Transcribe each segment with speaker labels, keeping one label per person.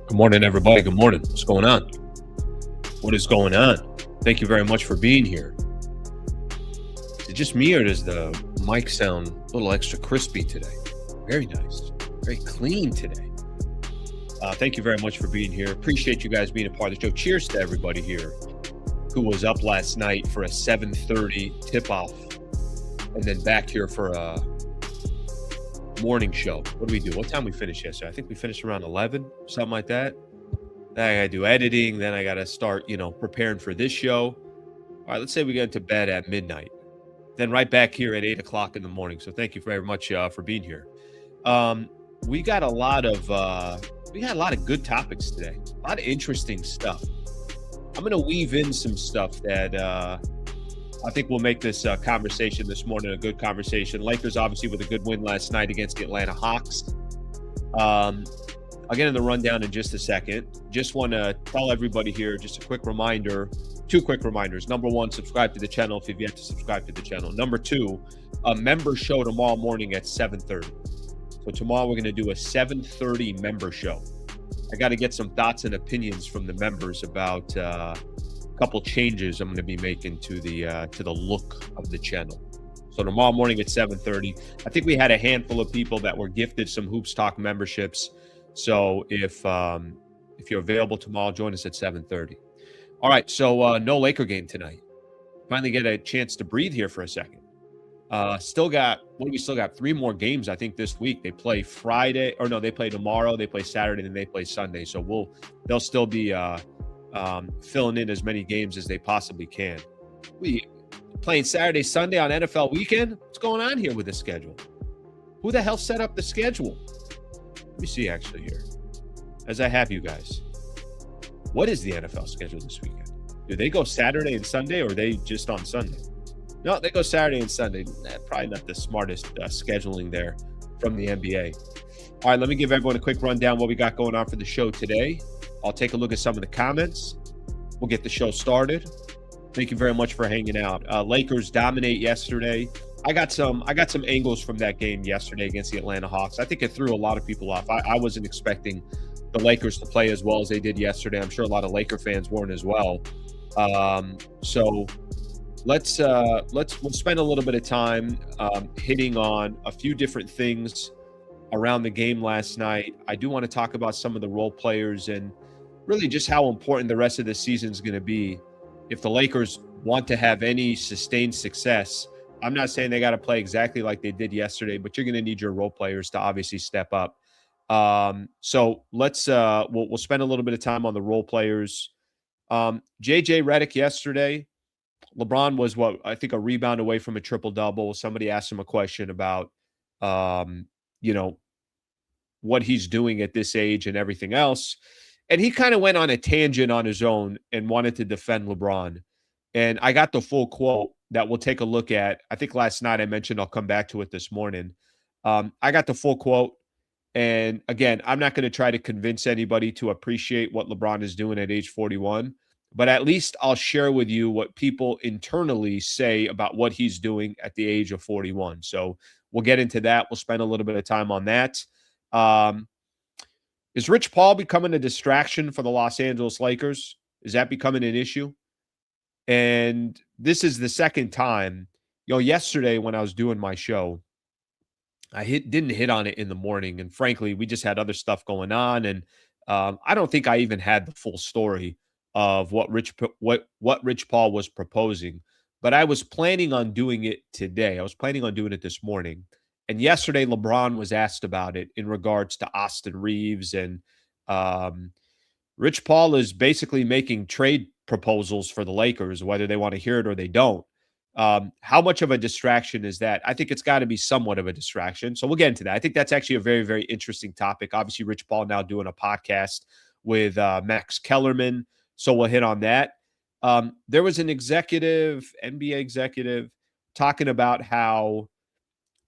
Speaker 1: Good morning, everybody. Good morning. What's going on? What is going on? Thank you very much for being here. Is it just me, or does the mic sound a little extra crispy today? Very nice. Very clean today. Thank you very much for being here. Appreciate you guys being a part of the show. Cheers to everybody here who was up last night for a 7:30 tip-off and then back here for a morning show. What do we do? What time we finished yesterday? I think we finished around 11, something like that. Then I got to do editing. Then I got to start, preparing for this show. All right, let's say we get into bed at midnight. Then right back here at 8 o'clock in the morning. So thank you very much for being here. We got a lot of good topics today. A lot of interesting stuff. I'm going to weave in some stuff that I think will make this conversation this morning a good conversation. Lakers obviously with a good win last night against the Atlanta Hawks. I'll get in the rundown in just a second. Just want to tell everybody here, just a quick reminder, two quick reminders. Number one, subscribe to the channel if you've yet to subscribe to the channel. Number two, a member show tomorrow morning at 7:30. So tomorrow we're going to do a 7:30 member show. I got to get some thoughts and opinions from the members about a couple changes I'm going to be making to the look of the channel. So tomorrow morning at 7:30, I think we had a handful of people that were gifted some Hoops Talk memberships. So if you're available tomorrow, join us at 7:30. All right, so no Laker game tonight. Finally get a chance to breathe here for a second. Still got 3 more games, I think, this week. They play Friday, or no, they play tomorrow, they play Saturday, and they play Sunday. So they'll still be filling in as many games as they possibly can. We playing Saturday, Sunday on NFL weekend? What's going on here with the schedule? Who the hell set up the schedule? Let me see actually here, as I have you guys. What is the NFL schedule this weekend? Do they go Saturday and Sunday, or are they just on Sunday? No, they go Saturday and Sunday. Probably not the smartest scheduling there from the NBA. All right, let me give everyone a quick rundown what we got going on for the show today. I'll take a look at some of the comments. We'll get the show started. Thank you very much for hanging out. Lakers dominate yesterday. I got some angles from that game yesterday against the Atlanta Hawks. I think it threw a lot of people off. I wasn't expecting the Lakers to play as well as they did yesterday. I'm sure a lot of Laker fans weren't as well. So we'll spend a little bit of time hitting on a few different things around the game last night. I do want to talk about some of the role players and really just how important the rest of the season is going to be if the Lakers want to have any sustained success. I'm not saying they got to play exactly like they did yesterday, but you're going to need your role players to obviously step up. So let's we'll spend a little bit of time on the role players. JJ Redick yesterday. LeBron was I think a rebound away from a triple-double. Somebody asked him a question about what he's doing at this age and everything else. And he kind of went on a tangent on his own and wanted to defend LeBron. And I got the full quote that we'll take a look at. I think last night I mentioned I'll come back to it this morning. I got the full quote. And again, I'm not going to try to convince anybody to appreciate what LeBron is doing at age 41. But at least I'll share with you what people internally say about what he's doing at the age of 41. So we'll get into that. We'll spend a little bit of time on that. Is Rich Paul becoming a distraction for the Los Angeles Lakers? Is that becoming an issue? And this is the second time. Yesterday when I was doing my show, I didn't hit on it in the morning. And frankly, we just had other stuff going on. And I don't think I even had the full story of what Rich Paul was proposing. But I was planning on doing it today. I was planning on doing it this morning. And yesterday, LeBron was asked about it in regards to Austin Reaves. And Rich Paul is basically making trade proposals for the Lakers, whether they want to hear it or they don't. How much of a distraction is that? I think it's got to be somewhat of a distraction. So we'll get into that. I think that's actually a very, very interesting topic. Obviously, Rich Paul now doing a podcast with Max Kellerman. So we'll hit on that. There was an NBA executive, talking about how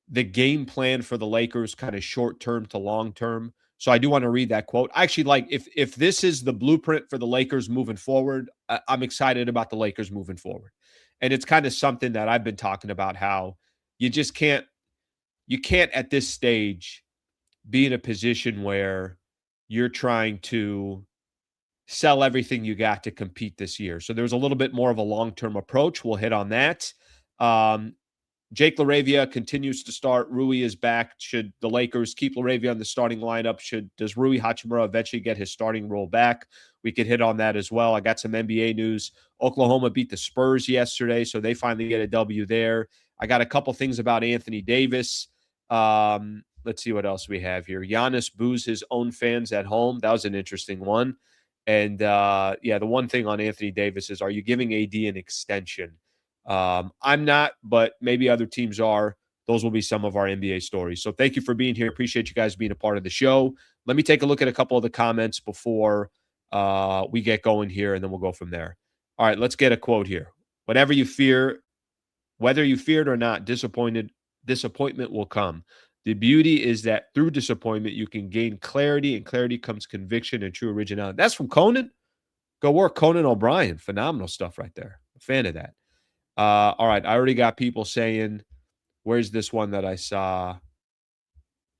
Speaker 1: the game plan for the Lakers kind of short-term to long-term. So I do want to read that quote. I actually like, if this is the blueprint for the Lakers moving forward, I'm excited about the Lakers moving forward. And it's kind of something that I've been talking about, how you can't at this stage be in a position where you're trying to sell everything you got to compete this year. So there's a little bit more of a long-term approach. We'll hit on that. Jake LaRavia continues to start. Rui is back. Should the Lakers keep LaRavia on the starting lineup? Does Rui Hachimura eventually get his starting role back? We could hit on that as well. I got some NBA news. Oklahoma beat the Spurs yesterday, so they finally get a W there. I got a couple things about Anthony Davis. Let's see what else we have here. Giannis boos his own fans at home. That was an interesting one. And the one thing on Anthony Davis is, are you giving AD an extension? I'm not, but maybe other teams are. Those will be some of our NBA stories. So thank you for being here. Appreciate you guys being a part of the show. Let me take a look at a couple of the comments before we get going here, and then we'll go from there. All right, let's get a quote here. Whether you feared or not, disappointment will come. The beauty is that through disappointment, you can gain clarity, and clarity comes conviction and true originality. That's from Conan. Go work, Conan O'Brien. Phenomenal stuff right there. A fan of that. All right, I already got people saying, where's this one that I saw?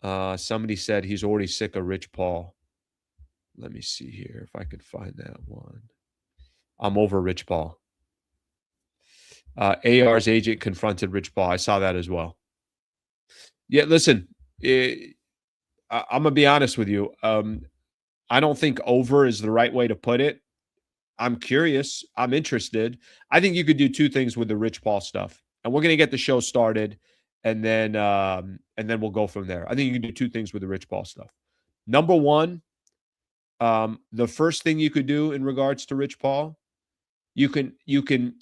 Speaker 1: Somebody said he's already sick of Rich Paul. Let me see here if I could find that one. I'm over Rich Paul. AR's agent confronted Rich Paul. I saw that as well. Yeah, listen, I'm going to be honest with you. I don't think over is the right way to put it. I'm curious. I'm interested. I think you could do two things with the Rich Paul stuff. And we're going to get the show started, and then we'll go from there. I think you can do two things with the Rich Paul stuff. Number one, the first thing you could do in regards to Rich Paul, you can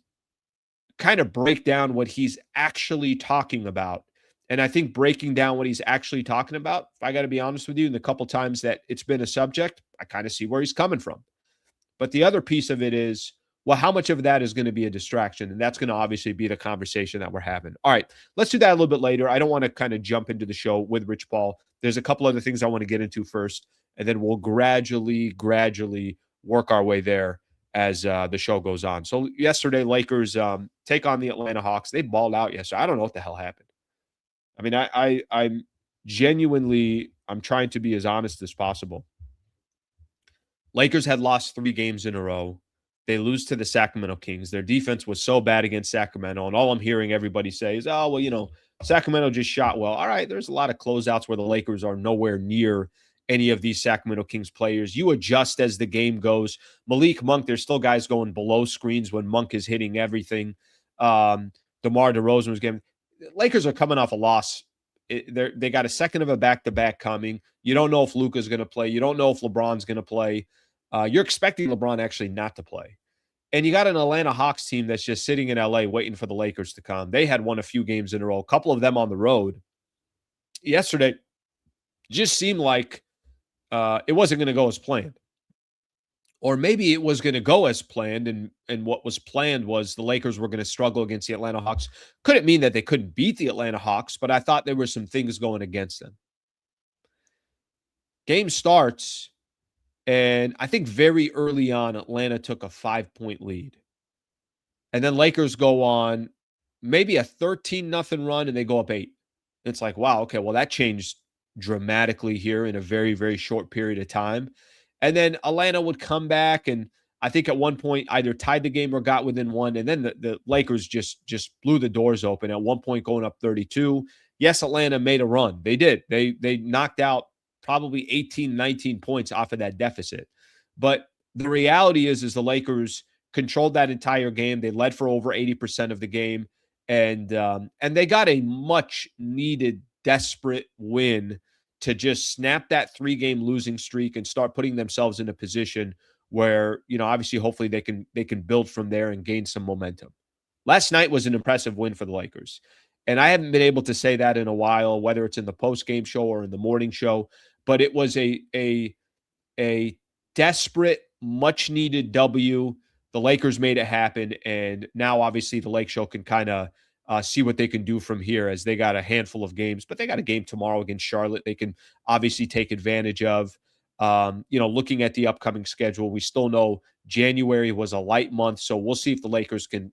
Speaker 1: kind of break down what he's actually talking about. And I think breaking down what he's actually talking about, if I got to be honest with you, in the couple times that it's been a subject, I kind of see where he's coming from. But the other piece of it is, well, how much of that is going to be a distraction? And that's going to obviously be the conversation that we're having. All right, let's do that a little bit later. I don't want to kind of jump into the show with Rich Paul. There's a couple other things I want to get into first, and then we'll gradually work our way there as the show goes on. So yesterday, Lakers take on the Atlanta Hawks. They balled out yesterday. I don't know what the hell happened. I mean, I'm genuinely, I'm trying to be as honest as possible. Lakers had lost 3 games in a row. They lose to the Sacramento Kings. Their defense was so bad against Sacramento, and all I'm hearing everybody say is, oh, well, Sacramento just shot well. All right, there's a lot of closeouts where the Lakers are nowhere near any of these Sacramento Kings players. You adjust as the game goes. Malik Monk, there's still guys going below screens when Monk is hitting everything. DeMar DeRozan was getting – Lakers are coming off a loss. They got a second of a back-to-back coming. You don't know if Luka's going to play. You don't know if LeBron's going to play. You're expecting LeBron actually not to play. And you got an Atlanta Hawks team that's just sitting in L.A. waiting for the Lakers to come. They had won a few games in a row, a couple of them on the road. Yesterday just seemed like it wasn't going to go as planned. Or maybe it was going to go as planned, and what was planned was the Lakers were going to struggle against the Atlanta Hawks. Couldn't mean that they couldn't beat the Atlanta Hawks, but I thought there were some things going against them. Game starts, and I think very early on, Atlanta took a 5-point lead. And then Lakers go on maybe a 13-0 run, and they go up 8. It's like, wow, okay, well, that changed dramatically here in a very, very short period of time. And then Atlanta would come back, and I think at one point either tied the game or got within 1, and then the Lakers just blew the doors open, at one point going up 32. Yes, Atlanta made a run. They did. They knocked out probably 18, 19 points off of that deficit. But the reality is the Lakers controlled that entire game. They led for over 80% of the game, and they got a much-needed, desperate win to just snap that 3-game losing streak and start putting themselves in a position where, obviously, hopefully they can build from there and gain some momentum. Last night was an impressive win for the Lakers. And I haven't been able to say that in a while, whether it's in the post-game show or in the morning show, but it was a desperate, much-needed W. The Lakers made it happen, and now obviously the Lake Show can kind of see what they can do from here, as they got a handful of games, but they got a game tomorrow against Charlotte they can obviously take advantage of. Looking at the upcoming schedule, we still know January was a light month, so we'll see if the Lakers can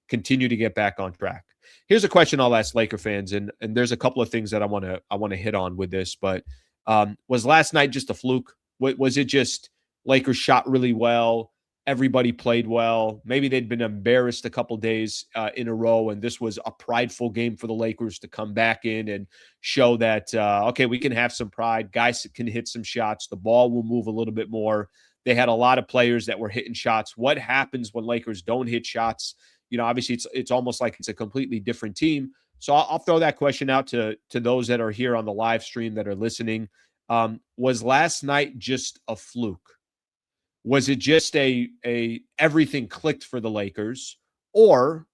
Speaker 1: continue to get back on track. Here's a question I'll ask Laker fans, and there's a couple of things that I want to hit on with this, but was last night just a fluke? Was it just Lakers shot really well? Everybody played well. Maybe they'd been embarrassed a couple days in a row, and this was a prideful game for the Lakers to come back in and show that, okay, we can have some pride. Guys can hit some shots. The ball will move a little bit more. They had a lot of players that were hitting shots. What happens when Lakers don't hit shots? Obviously it's almost like it's a completely different team. So I'll throw that question out to those that are here on the live stream that are listening. Was last night just a fluke? Was it just a everything clicked for the Lakers? Or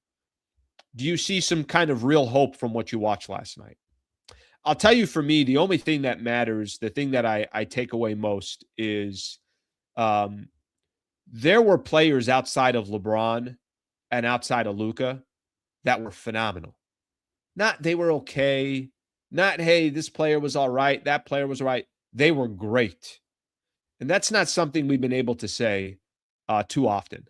Speaker 1: do you see some kind of real hope from what you watched last night? I'll tell you, for me, the only thing that matters, the thing that I take away most is there were players outside of LeBron and outside of Luka that were phenomenal. Not they were okay. Not, hey, this player was all right. That player was all right. They were great. And that's not something we've been able to say too often.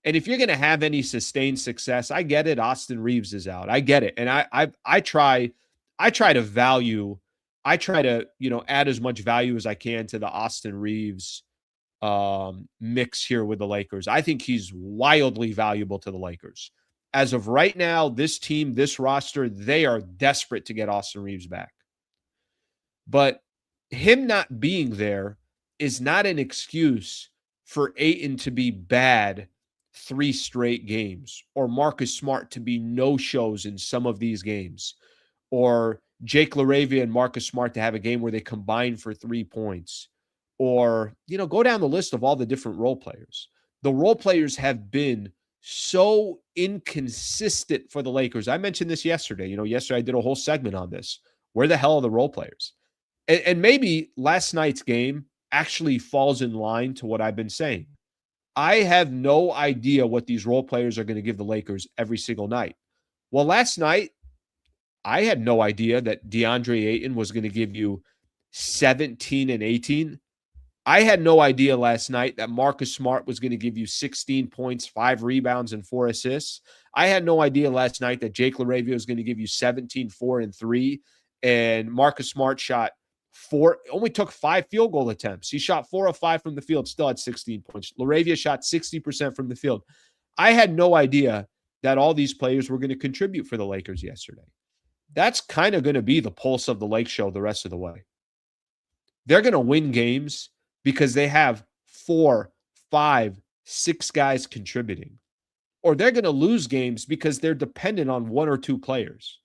Speaker 1: And if you're going to have any sustained success, I get it. Austin Reaves is out. I get it. And I try to add as much value as I can to the Austin Reaves mix here with the Lakers. I think he's wildly valuable to the Lakers. As of right now, this team, this roster, they are desperate to get Austin Reaves back. But him not being there is not an excuse for Ayton to be bad 3 straight games, or Marcus Smart to be no-shows in some of these games, or Jake LaRavia and Marcus Smart to have a game where they combine for 3 points, or, go down the list of all the different role players. The role players have been so inconsistent for the Lakers. I mentioned this yesterday. Yesterday I did a whole segment on this. Where the hell are the role players? And maybe last night's game actually falls in line to what I've been saying. I have no idea what these role players are going to give the Lakers every single night. Well, last night, I had no idea that DeAndre Ayton was going to give you 17 and 18. I had no idea last night that Marcus Smart was going to give you 16 points, 5 rebounds, and 4 assists. I had no idea last night that Jake LaRavia was going to give you 17, 4, and 3. And Marcus Smart only took 5 field goal attempts. He shot 4 of 5 from the field, still had 16 points. LaRavia shot 60% from the field. I had no idea that all these players were going to contribute for the Lakers yesterday. That's kind of going to be the pulse of the Lake Show the rest of the way. They're going to win games because they have 4, 5, 6 guys contributing. Or they're going to lose games because they're dependent on 1 or 2 players.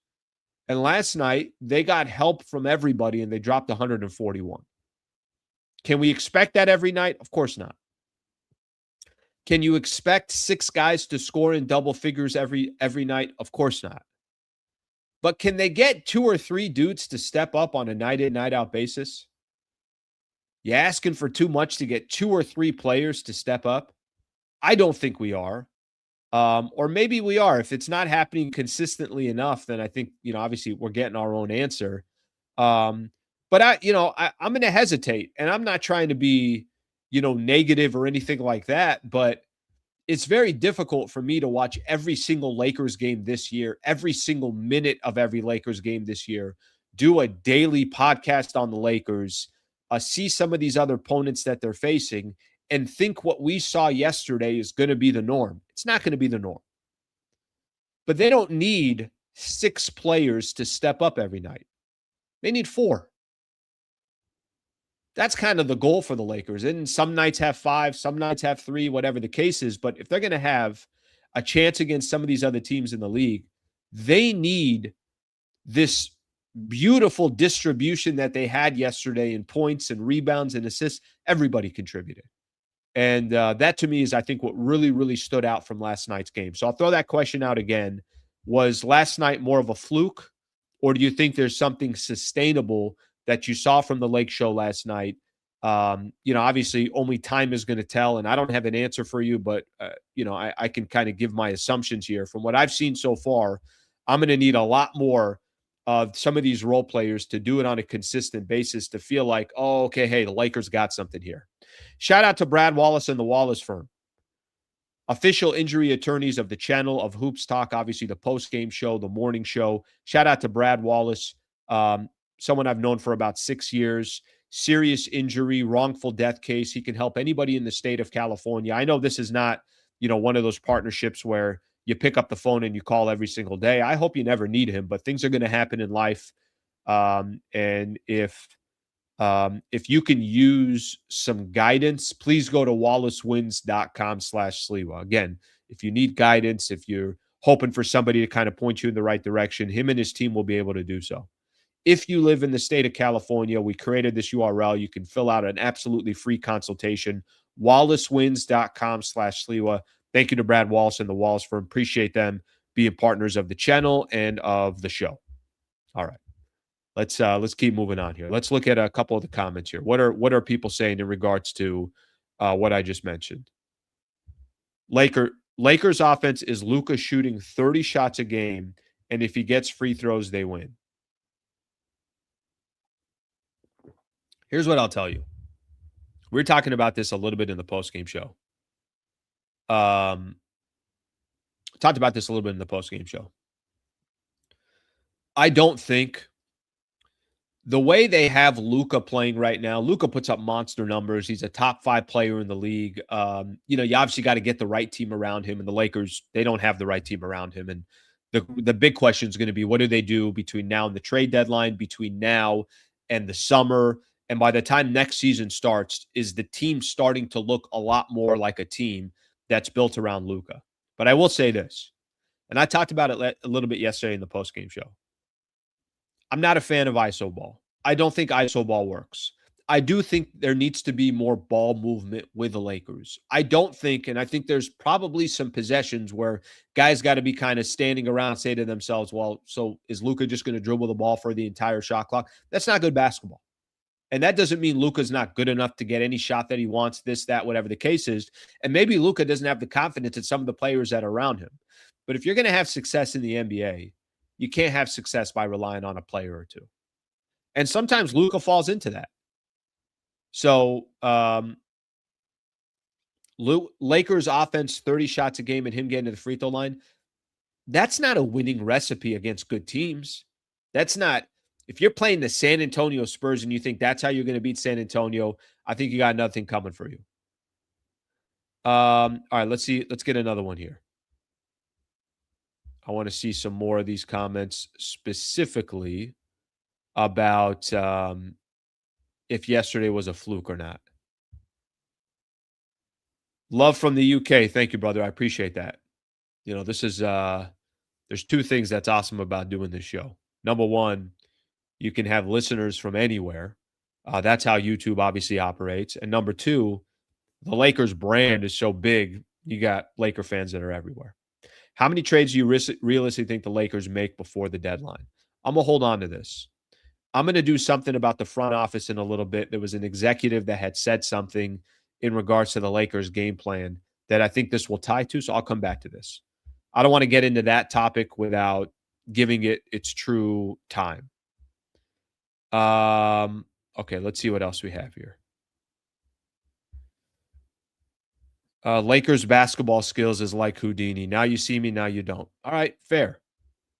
Speaker 1: And last night, they got help from everybody, and they dropped 141. Can we expect that every night? Of course not. Can you expect 6 guys to score in double figures every night? Of course not. But can they get 2 or 3 dudes to step up on a night-in, night-out basis? You asking for too much to get 2 or 3 players to step up? I don't think we are. Or maybe we are. If it's not happening consistently enough, then I think, obviously we're getting our own answer. But I'm going to hesitate, and I'm not trying to be, negative or anything like that, but it's very difficult for me to watch every single Lakers game this year, every single minute of every Lakers game this year, do a daily podcast on the Lakers, see some of these other opponents that they're facing, and think what we saw yesterday is going to be the norm. It's not going to be the norm. But they don't need 6 players to step up every night. They need 4. That's kind of the goal for the Lakers. And some nights have 5, some nights have 3, whatever the case is. But if they're going to have a chance against some of these other teams in the league, they need this beautiful distribution that they had yesterday in points and rebounds and assists. Everybody contributed. And that, to me, is, I think, what really, really stood out from last night's game. So I'll throw that question out again. Was last night more of a fluke, or do you think there's something sustainable that you saw from the Lake Show last night? Obviously, only time is going to tell, and I don't have an answer for you, but, I can kind of give my assumptions here. From what I've seen so far, I'm going to need a lot more of some of these role players to do it on a consistent basis to feel like, oh, okay, hey, the Lakers got something here. Shout out to Brad Wallace and the Wallace firm, official injury attorneys of the channel of Hoops Talk, obviously the post-game show, the morning show. Shout out to Brad Wallace. someone I've known for about 6 years. Serious injury, wrongful death case. He can help anybody in the state of California. I know this is not, one of those partnerships where you pick up the phone and you call every single day. I hope you never need him, but things are going to happen in life. And if you can use some guidance, please go to wallacewins.com/Sliwa. Again, if you need guidance, if you're hoping for somebody to kind of point you in the right direction, him and his team will be able to do so. If you live in the state of California, we created this URL. You can fill out an absolutely free consultation, wallacewins.com/Sliwa. Thank you to Brad Wallace and the Wallace firm. Appreciate them being partners of the channel and of the show. All right. Let's keep moving on here. Let's look at a couple of the comments here. What are people saying in regards to what I just mentioned? Lakers offense is Luka shooting 30 shots a game, and if he gets free throws, they win. Here's what I'll tell you. We were talking about this a little bit in the postgame show. Talked about this a little bit in the postgame show. I don't think the way they have Luka playing right now, Luka puts up monster numbers. He's a top 5 player in the league. You obviously got to get the right team around him, and the Lakers, they don't have the right team around him. And the big question is going to be, what do they do between now and the trade deadline, between now and the summer? And by the time next season starts, is the team starting to look a lot more like a team that's built around Luka? But I will say this, and I talked about it a little bit yesterday in the postgame show. I'm not a fan of ISO ball. I don't think ISO ball works. I do think there needs to be more ball movement with the Lakers. I don't think, and I think there's probably some possessions where guys got to be kind of standing around and say to themselves, well, so is Luka just going to dribble the ball for the entire shot clock? That's not good basketball. And that doesn't mean Luka's not good enough to get any shot that he wants, this, that, whatever the case is. And maybe Luka doesn't have the confidence in some of the players that are around him. But if you're going to have success in the NBA, you can't have success by relying on a player or two. And sometimes Luka falls into that. So Lakers offense, 30 shots a game and him getting to the free throw line, that's not a winning recipe against good teams. That's not, if you're playing the San Antonio Spurs and you think that's how you're going to beat San Antonio, I think you got nothing coming for you. All right, let's get another one here. I want to see some more of these comments specifically about if yesterday was a fluke or not. Love from the UK. Thank you, brother. I appreciate that. This is there's two things that's awesome about doing this show. Number one, you can have listeners from anywhere. That's how YouTube obviously operates. And number two, the Lakers brand is so big, you got Laker fans that are everywhere. How many trades do you realistically think the Lakers make before the deadline? I'm going to hold on to this. I'm going to do something about the front office in a little bit. There was an executive that had said something in regards to the Lakers game plan that I think this will tie to, so I'll come back to this. I don't want to get into that topic without giving it its true time. Okay, let's see what else we have here. Lakers basketball skills is like Houdini. Now you see me, now you don't. All right, fair.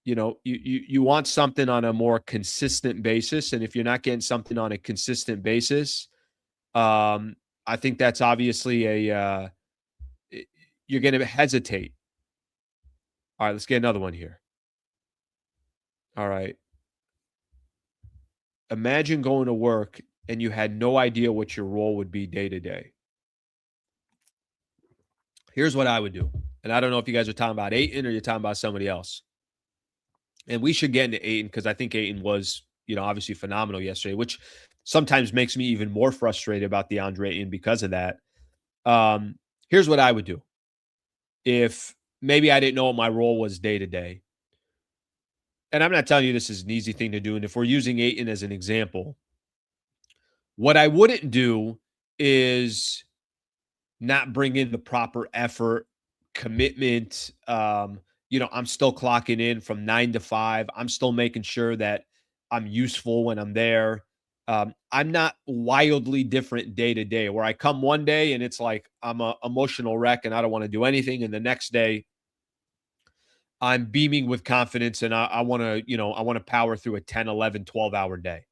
Speaker 1: You want something on a more consistent basis, and if you're not getting something on a consistent basis, I think that's obviously you're going to hesitate. All right, let's get another one here. All right. Imagine going to work and you had no idea what your role would be day to day. Here's what I would do. And I don't know if you guys are talking about Ayton or you're talking about somebody else. And we should get into Ayton because I think Ayton was, obviously phenomenal yesterday, which sometimes makes me even more frustrated about DeAndre Ayton because of that. Here's what I would do. If maybe I didn't know what my role was day to day. And I'm not telling you this is an easy thing to do. And if we're using Ayton as an example, what I wouldn't do is not bring in the proper effort, commitment. I'm still clocking in from 9 to 5. I'm still making sure that I'm useful when I'm there. I'm not wildly different day to day where I come one day and it's like I'm an emotional wreck and I don't want to do anything. And the next day I'm beaming with confidence and I want to, I want to power through a 10, 11, 12-hour day.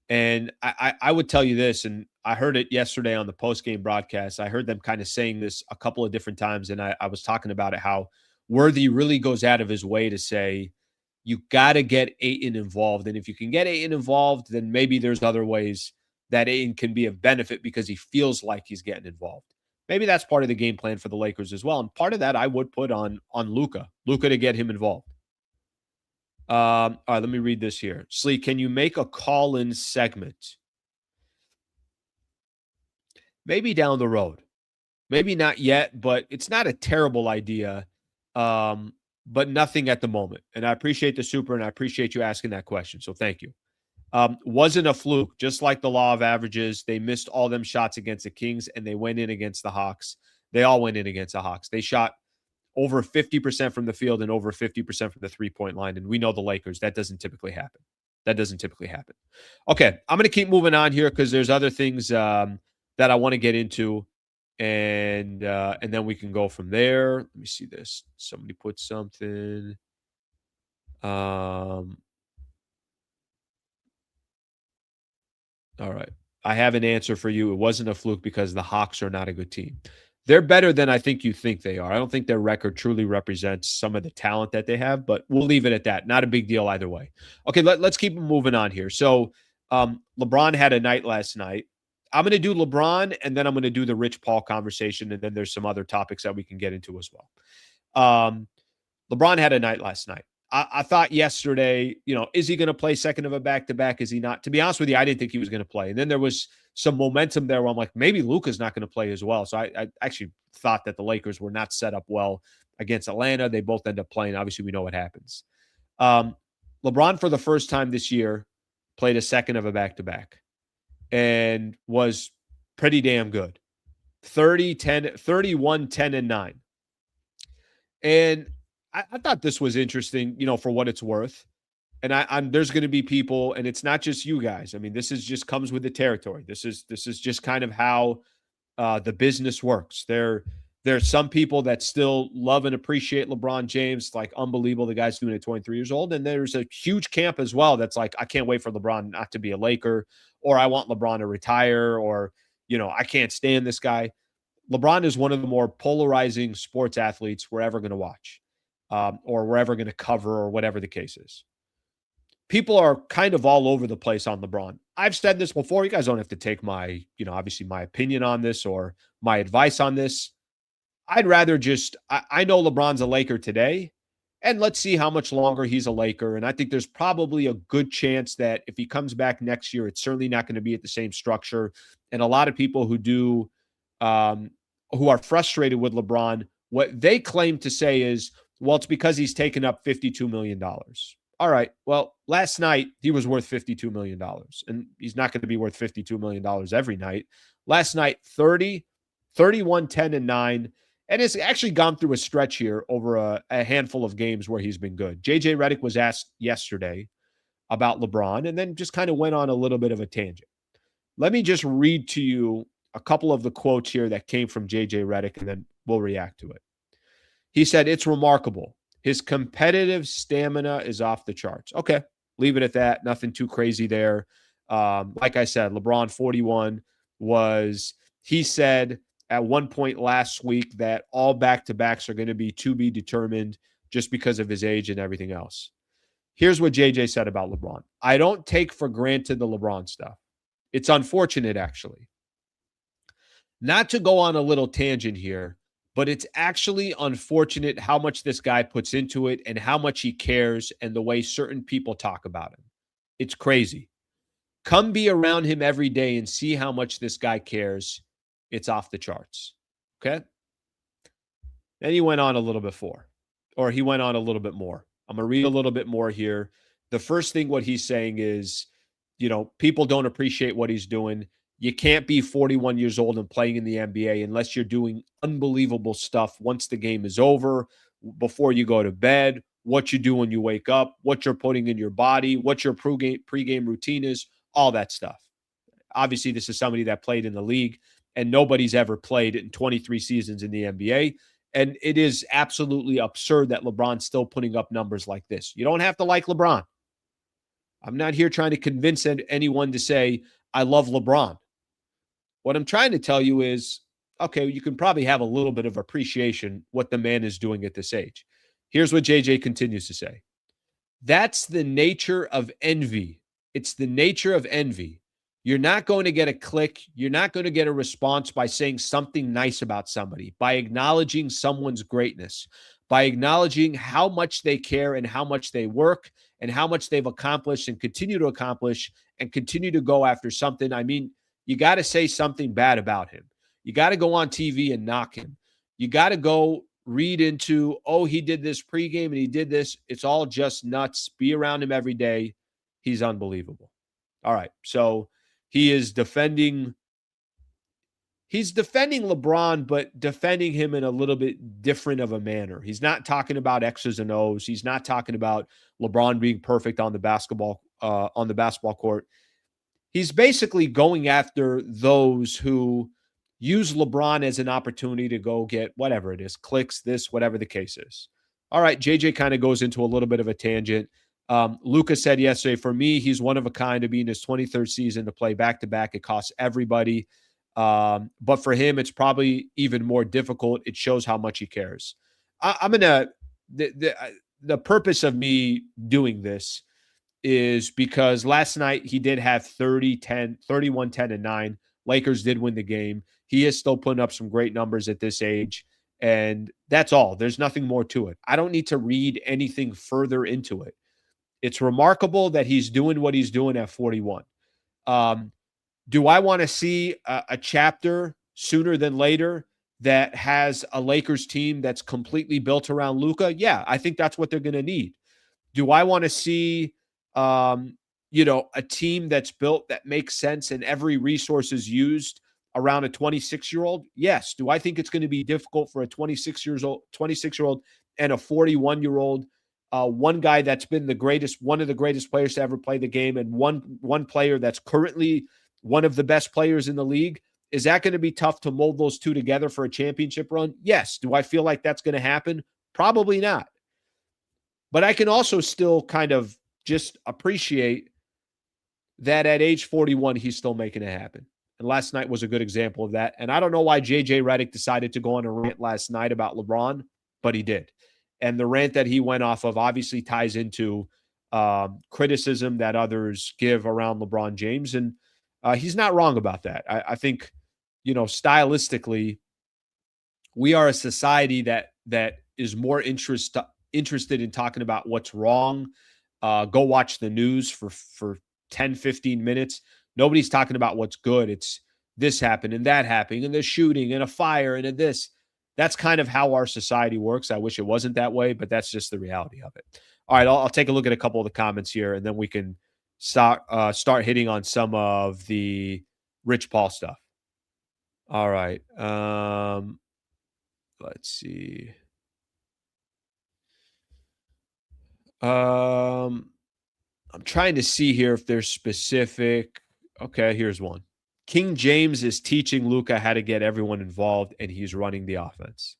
Speaker 1: And I would tell you this, and I heard it yesterday on the post-game broadcast. I heard them kind of saying this a couple of different times, and I was talking about it, how Worthy really goes out of his way to say, you got to get Ayton involved. And if you can get Ayton involved, then maybe there's other ways that Ayton can be of benefit because he feels like he's getting involved. Maybe that's part of the game plan for the Lakers as well. And part of that I would put on Luka to get him involved. All right, let me read this here. Slee, can you make a call-in segment? Maybe down the road. Maybe not yet, but it's not a terrible idea. But nothing at the moment. And I appreciate the super, and I appreciate you asking that question. So thank you. Wasn't a fluke. Just like the law of averages, they missed all them shots against the Kings, and they went in against the Hawks. They all went in against the Hawks. They shot over 50% from the field and over 50% from the three-point line. And we know the Lakers, that doesn't typically happen. Okay, I'm going to keep moving on here because there's other things that I want to get into. And then we can go from there. Let me see this. Somebody put something. All right. I have an answer for you. It wasn't a fluke because the Hawks are not a good team. They're better than I think you think they are. I don't think their record truly represents some of the talent that they have, but we'll leave it at that. Not a big deal either way. Okay, let's keep moving on here. So LeBron had a night last night. I'm going to do LeBron, and then I'm going to do the Rich Paul conversation, and then there's some other topics that we can get into as well. LeBron had a night last night. I thought yesterday, is he going to play second of a back-to-back? Is he not? To be honest with you, I didn't think he was going to play. And then there was some momentum there where I'm like, maybe Luka's not going to play as well. So I actually thought that the Lakers were not set up well against Atlanta. They both end up playing. Obviously, we know what happens. LeBron, for the first time this year, played a second of a back-to-back and was pretty damn good. 31, 10, and 9. And I thought this was interesting, for what it's worth. And there's going to be people, and it's not just you guys. I mean, this is just comes with the territory. This is just kind of how the business works. There's some people that still love and appreciate LeBron James, like unbelievable. The guy's doing it at 23 years old. And there's a huge camp as well that's like, I can't wait for LeBron not to be a Laker, or I want LeBron to retire, or, I can't stand this guy. LeBron is one of the more polarizing sports athletes we're ever going to watch, or we're ever going to cover, or whatever the case is. People are kind of all over the place on LeBron. I've said this before. You guys don't have to take my, obviously my opinion on this or my advice on this. I'd rather I know LeBron's a Laker today, and let's see how much longer he's a Laker. And I think there's probably a good chance that if he comes back next year, it's certainly not going to be at the same structure. And a lot of people who are frustrated with LeBron, what they claim to say is, well, it's because he's taken up $52 million. All right. Well, last night he was worth $52 million, and he's not going to be worth $52 million every night. Last night, 30, 31, 10, and 9. And it's actually gone through a stretch here over a handful of games where he's been good. JJ Redick was asked yesterday about LeBron and then just kind of went on a little bit of a tangent. Let me just read to you a couple of the quotes here that came from JJ Redick, and then we'll react to it. He said, "It's remarkable. His competitive stamina is off the charts." Okay, leave it at that. Nothing too crazy there. Like I said, LeBron 41 he said at one point last week that all back-to-backs are going to be determined just because of his age and everything else. Here's what JJ said about LeBron. "I don't take for granted the LeBron stuff. It's unfortunate, actually. Not to go on a little tangent here, but it's actually unfortunate how much this guy puts into it and how much he cares and the way certain people talk about him. It's crazy. Come be around him every day and see how much this guy cares. It's off the charts." Okay? Then he went on a little bit more. I'm going to read a little bit more here. The first thing what he's saying is, people don't appreciate what he's doing. You can't be 41 years old and playing in the NBA unless you're doing unbelievable stuff once the game is over, before you go to bed, what you do when you wake up, what you're putting in your body, what your pregame routine is, all that stuff. Obviously, this is somebody that played in the league, and nobody's ever played in 23 seasons in the NBA. And it is absolutely absurd that LeBron's still putting up numbers like this. You don't have to like LeBron. I'm not here trying to convince anyone to say, I love LeBron. What I'm trying to tell you is, okay, you can probably have a little bit of appreciation what the man is doing at this age. Here's what JJ continues to say. That's the nature of envy. It's the nature of envy. You're not going to get a click. You're not going to get a response by saying something nice about somebody, by acknowledging someone's greatness, by acknowledging how much they care and how much they work and how much they've accomplished and continue to accomplish and continue to go after something. I mean, you got to say something bad about him. You got to go on TV and knock him. You got to go read into, oh, he did this pregame and he did this. It's all just nuts. Be around him every day. He's unbelievable. All right. So he's defending LeBron, but defending him in a little bit different of a manner. He's not talking about X's and O's. He's not talking about LeBron being perfect on the basketball court. He's basically going after those who use LeBron as an opportunity to go get whatever it is, clicks, this, whatever the case is. All right, JJ kind of goes into a little bit of a tangent. Luka said yesterday, for me, he's one of a kind to be in his 23rd season to play back-to-back. It costs everybody. But for him, it's probably even more difficult. It shows how much he cares. I'm going to – the purpose of me doing this is because last night he did have 31, 10, and 9. Lakers did win the game. He is still putting up some great numbers at this age, and that's all. There's nothing more to it. I don't need to read anything further into it. It's remarkable that he's doing what he's doing at 41. Do I want to see a chapter sooner than later that has a Lakers team that's completely built around Luka? Yeah, I think that's what they're going to need. Do I want to see a team that's built that makes sense and every resource is used around a 26-year-old? Yes. Do I think it's going to be difficult for a 26-year-old and a 41-year-old, one guy that's been one of the greatest players to ever play the game, and one player that's currently one of the best players in the league? Is that going to be tough to mold those two together for a championship run? Yes. Do I feel like that's going to happen? Probably not. But I can also still kind of just appreciate that at age 41, he's still making it happen. And last night was a good example of that. And I don't know why JJ Redick decided to go on a rant last night about LeBron, but he did. And the rant that he went off of obviously ties into criticism that others give around LeBron James. And he's not wrong about that. I think, stylistically, we are a society that is more interested in talking about what's wrong. Go watch the news for 10, 15 minutes. Nobody's talking about what's good. It's this happened and that happened and the shooting and a fire and this. That's kind of how our society works. I wish it wasn't that way, but that's just the reality of it. All right, I'll take a look at a couple of the comments here, and then we can start hitting on some of the Rich Paul stuff. All right. Let's see. I'm trying to see here if there's specific. Okay, here's one. King James is teaching Luka how to get everyone involved, and he's running the offense.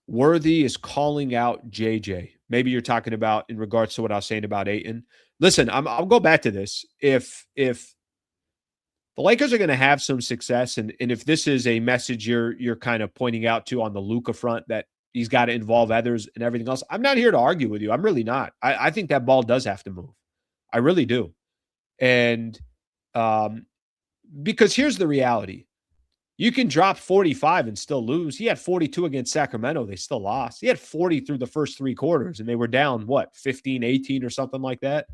Speaker 1: Worthy is calling out JJ. Maybe you're talking about in regards to what I was saying about Ayton. Listen, I'll go back to this. If the Lakers are going to have some success, and if this is a message you're kind of pointing out to on the Luka front, that he's got to involve others and everything else, I'm not here to argue with you. I'm really not. I think that ball does have to move. I really do. And because here's the reality. You can drop 45 and still lose. He had 42 against Sacramento. They still lost. He had 40 through the first three quarters, and they were down, 15, 18 or something like that.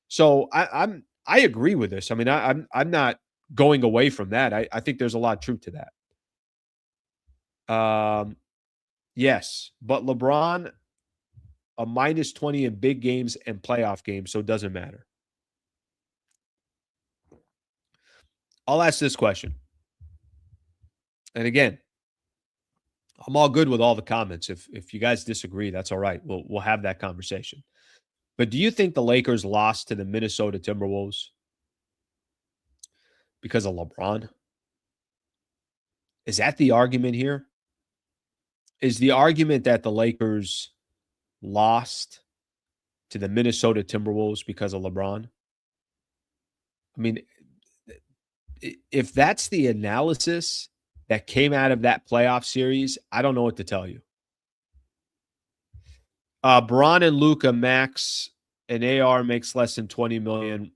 Speaker 1: So I agree with this. I mean, I'm not going away from that. I think there's a lot of truth to that. Yes, but LeBron, a minus 20 in big games and playoff games, so it doesn't matter. I'll ask this question. And again, I'm all good with all the comments. If you guys disagree, that's all right. We'll have that conversation. But do you think the Lakers lost to the Minnesota Timberwolves because of LeBron? Is that the argument here? Is the argument that the Lakers lost to the Minnesota Timberwolves because of LeBron. I mean, if that's the analysis that came out of that playoff series, I don't know what to tell you. Braun and Luka max and AR makes less than 20 million.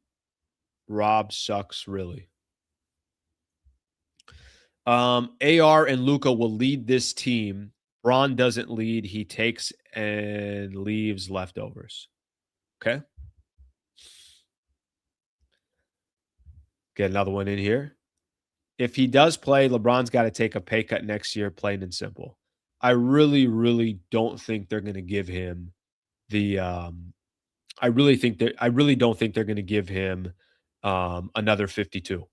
Speaker 1: Rob sucks, really. AR and Luka will lead this team. Braun doesn't lead. He takes and leaves leftovers. Okay. Get another one in here. If he does play, LeBron's got to take a pay cut next year, plain and simple. I really, really don't think they're going to give him the I really don't think they're going to give him another 52.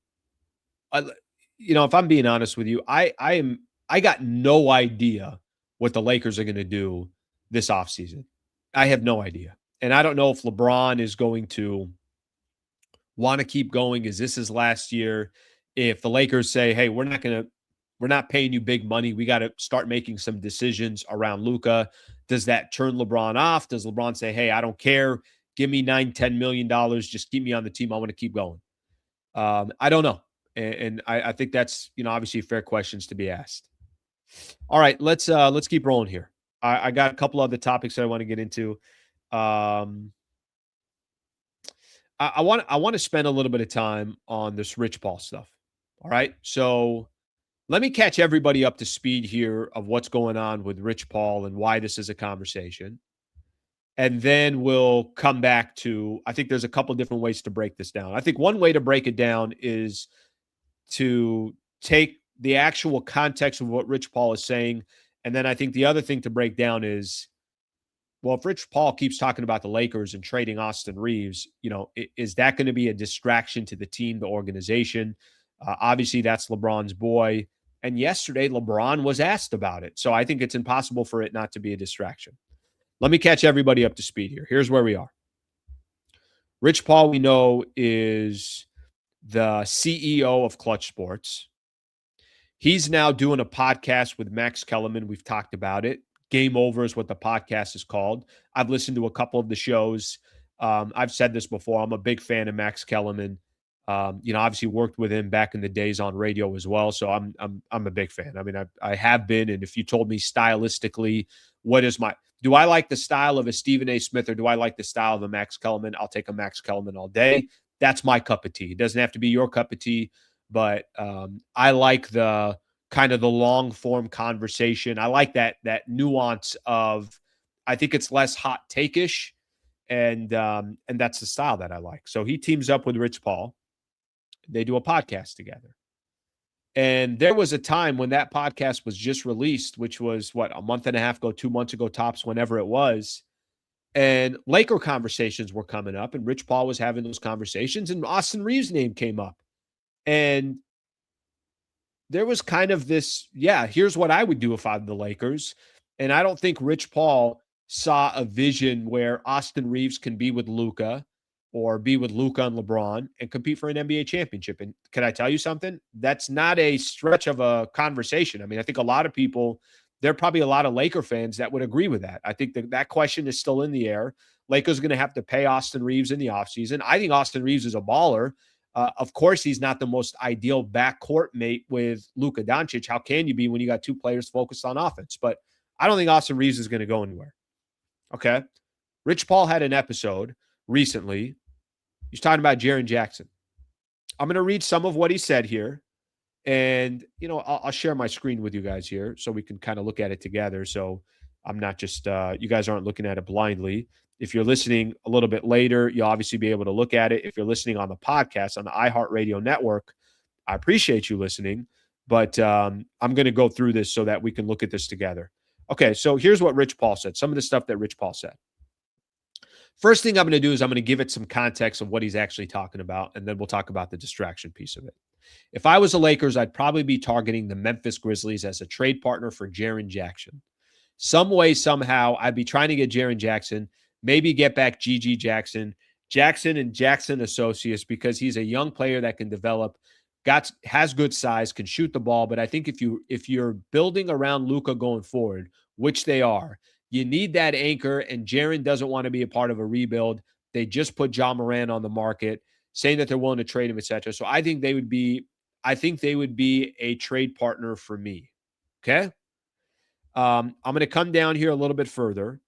Speaker 1: If I'm being honest with you, I got no idea what the Lakers are going to do this offseason. I have no idea. And I don't know if LeBron is going to want to keep going. Is this his last year? If the Lakers say, hey, we're not paying you big money, we got to start making some decisions around Luka. Does that turn LeBron off? Does LeBron say, hey, I don't care. Give me $9-10 million. Just keep me on the team. I want to keep going. I don't know. And I think that's, obviously fair questions to be asked. All right, let's keep rolling here. I got a couple other topics that I want to get into. I want to spend a little bit of time on this Rich Paul stuff. All right. So let me catch everybody up to speed here of what's going on with Rich Paul and why this is a conversation. And then we'll come back to, I think there's a couple different ways to break this down. I think one way to break it down is to take the actual context of what Rich Paul is saying. And then I think the other thing to break down is, well, if Rich Paul keeps talking about the Lakers and trading Austin Reaves, is that going to be a distraction to the team, the organization? Obviously, that's LeBron's boy. And yesterday, LeBron was asked about it. So I think it's impossible for it not to be a distraction. Let me catch everybody up to speed here. Here's where we are. Rich Paul, we know, is the CEO of Clutch Sports. He's now doing a podcast with Max Kellerman. We've talked about it. Game Over is what the podcast is called. I've listened to a couple of the shows. I've said this before. I'm a big fan of Max Kellerman. Obviously worked with him back in the days on radio as well. So I'm a big fan. I mean, I have been. And if you told me stylistically, do I like the style of a Stephen A. Smith or do I like the style of a Max Kellerman? I'll take a Max Kellerman all day. That's my cup of tea. It doesn't have to be your cup of tea, but I like the kind of the long form conversation. I like that nuance of, I think it's less hot take-ish, and that's the style that I like. So he teams up with Rich Paul. They do a podcast together. And there was a time when that podcast was just released, which was a month and a half ago, 2 months ago, tops, whenever it was. And Laker conversations were coming up, and Rich Paul was having those conversations, and Austin Reaves' name came up. And there was kind of this, here's what I would do if I'm the Lakers. And I don't think Rich Paul saw a vision where Austin Reaves can be with Luka or be with Luka and LeBron and compete for an NBA championship. And can I tell you something? That's not a stretch of a conversation. I mean, I think a lot of people, there are probably a lot of Laker fans that would agree with that. I think that question is still in the air. Lakers are going to have to pay Austin Reaves in the offseason. I think Austin Reaves is a baller. Of course, he's not the most ideal backcourt mate with Luka Doncic. How can you be when you got two players focused on offense? But I don't think Austin Reaves is going to go anywhere. Okay. Rich Paul had an episode recently. He's talking about Jaren Jackson. I'm going to read some of what he said here. And, I'll share my screen with you guys here so we can kind of look at it together. So I'm not just, you guys aren't looking at it blindly. If you're listening a little bit later, you'll obviously be able to look at it. If you're listening on the podcast, on the iHeartRadio network, I appreciate you listening. But I'm going to go through this so that we can look at this together. Okay, so here's what Rich Paul said. Some of the stuff that Rich Paul said. First thing I'm going to do is I'm going to give it some context of what he's actually talking about, and then we'll talk about the distraction piece of it. If I was the Lakers, I'd probably be targeting the Memphis Grizzlies as a trade partner for Jaren Jackson. Some way, somehow, I'd be trying to get Jaren Jackson, maybe get back G.G. Jackson and Jackson Associates, because he's a young player that can develop, has good size, can shoot the ball. But I think if you're building around Luka going forward, which they are, You need that anchor, and Jaren doesn't want to be a part of a rebuild. They just put John Moran on the market, saying that they're willing to trade him, etc. So I think they would be a trade partner for me. Okay. I'm going to come down here a little bit further.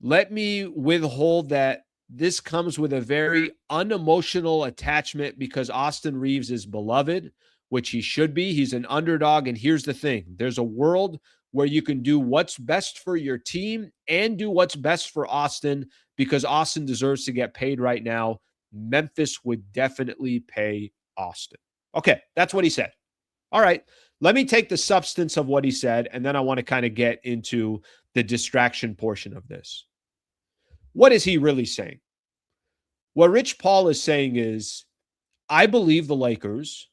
Speaker 1: Let me withhold that this comes with a very unemotional attachment because Austin Reaves is beloved, which he should be. He's an underdog. And here's the thing, there's a world where you can do what's best for your team and do what's best for Austin because Austin deserves to get paid right now. Memphis would definitely pay Austin. Okay, that's what he said. All right, let me take the substance of what he said, and then I want to kind of get into the distraction portion of this. What is he really saying? What Rich Paul is saying is, I believe the Lakers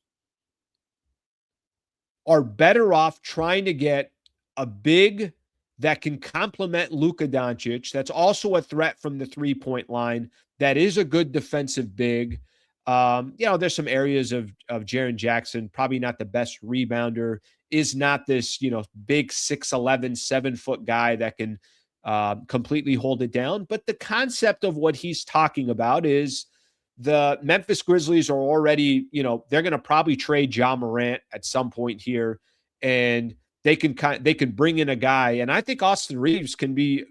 Speaker 1: are better off trying to get a big that can complement Luka Doncic, that's also a threat from the three-point line, that is a good defensive big. There's some areas of Jaren Jackson, probably not the best rebounder, is not this, big 6'11", 7-foot guy that can completely hold it down. But the concept of what he's talking about is the Memphis Grizzlies are already, they're going to probably trade Ja Morant at some point here, and they can bring in a guy. And I think Austin Reaves can be,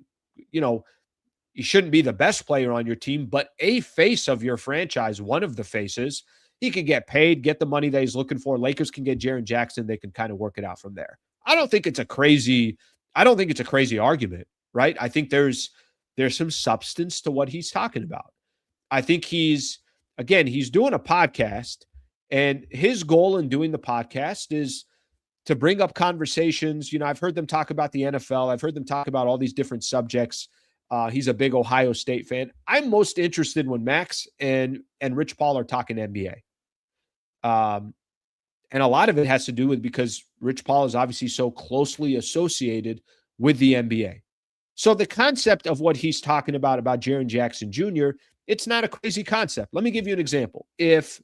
Speaker 1: he shouldn't be the best player on your team, but a face of your franchise, one of the faces. He can get paid, get the money that he's looking for. Lakers can get Jaren Jackson. They can kind of work it out from there. I don't think it's a crazy argument, right? I think there's some substance to what he's talking about. I think he's doing a podcast, and his goal in doing the podcast is to bring up conversations. I've heard them talk about the NFL. I've heard them talk about all these different subjects. He's a big Ohio State fan. I'm most interested when Max and Rich Paul are talking NBA. And a lot of it has to do with because Rich Paul is obviously so closely associated with the NBA. So the concept of what he's talking about Jaren Jackson Jr., it's not a crazy concept. Let me give you an example. If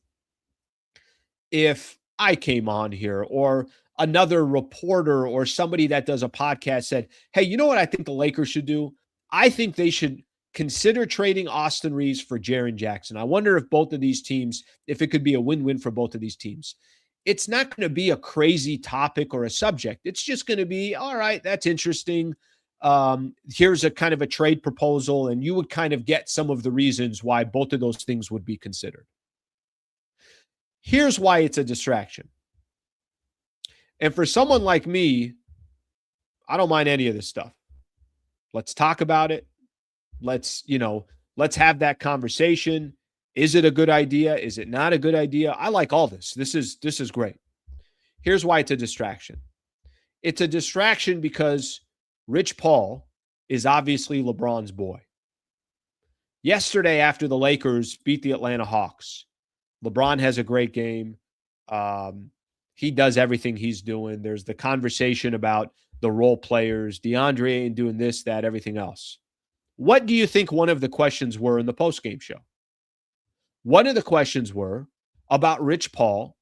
Speaker 1: I came on here, or another reporter or somebody that does a podcast said, hey, you know what I think the Lakers should do? I think they should consider trading Austin Reaves for Jaren Jackson. I wonder if both of these teams, if it could be a win-win for both of these teams. It's not going to be a crazy topic or a subject. It's just going to be, all right, that's interesting. Here's a kind of a trade proposal, and you would kind of get some of the reasons why both of those things would be considered. Here's why it's a distraction. And for someone like me, I don't mind any of this stuff. Let's talk about it. Let's have that conversation. Is it a good idea? Is it not a good idea? I like all this. This is great. Here's why it's a distraction. It's a distraction because Rich Paul is obviously LeBron's boy. Yesterday, after the Lakers beat the Atlanta Hawks, LeBron has a great game. He does everything he's doing. There's the conversation about the role players, DeAndre ain't doing this, that, everything else. What do you think one of the questions were in the postgame show? One of the questions were about Rich Paul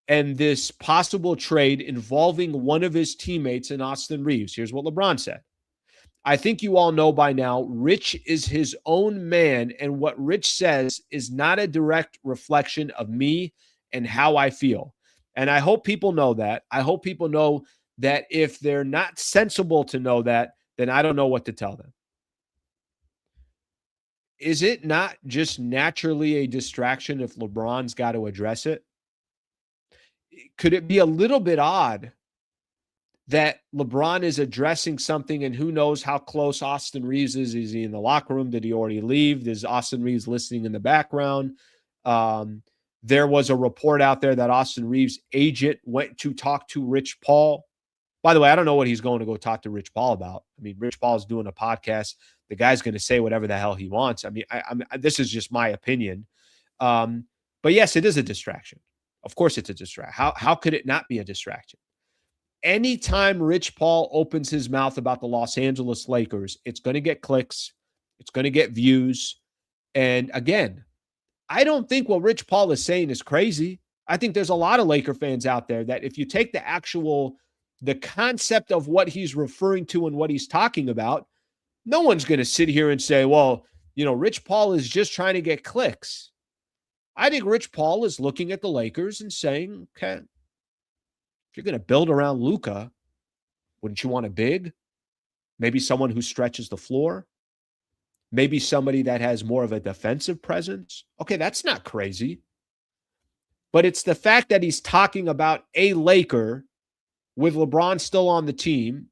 Speaker 1: and this possible trade involving one of his teammates in Austin Reaves. Here's what LeBron said. I think you all know by now, Rich is his own man, and what Rich says is not a direct reflection of me and how I feel. And I hope people know that. I hope people know that if they're not sensible to know that, then I don't know what to tell them. Is it not just naturally a distraction if LeBron's got to address it? Could it be a little bit odd that LeBron is addressing something, and who knows how close Austin Reaves is? Is he in the locker room? Did he already leave? Is Austin Reaves listening in the background? There was a report out there that Austin Reaves' agent went to talk to Rich Paul. By the way, I don't know what he's going to go talk to Rich Paul about. I mean, Rich Paul is doing a podcast. The guy's going to say whatever the hell he wants. I mean, this is just my opinion. But yes, it is a distraction. Of course it's a distraction. How could it not be a distraction? Anytime Rich Paul opens his mouth about the Los Angeles Lakers, it's going to get clicks. It's going to get views. And again, I don't think what Rich Paul is saying is crazy. I think there's a lot of Laker fans out there that if you take the actual the concept of what he's referring to and what he's talking about, no one's going to sit here and say, well, Rich Paul is just trying to get clicks. I think Rich Paul is looking at the Lakers and saying, okay, if you're going to build around Luka, wouldn't you want a big? Maybe someone who stretches the floor. Maybe somebody that has more of a defensive presence. Okay, that's not crazy. But it's the fact that he's talking about a Laker with LeBron still on the team.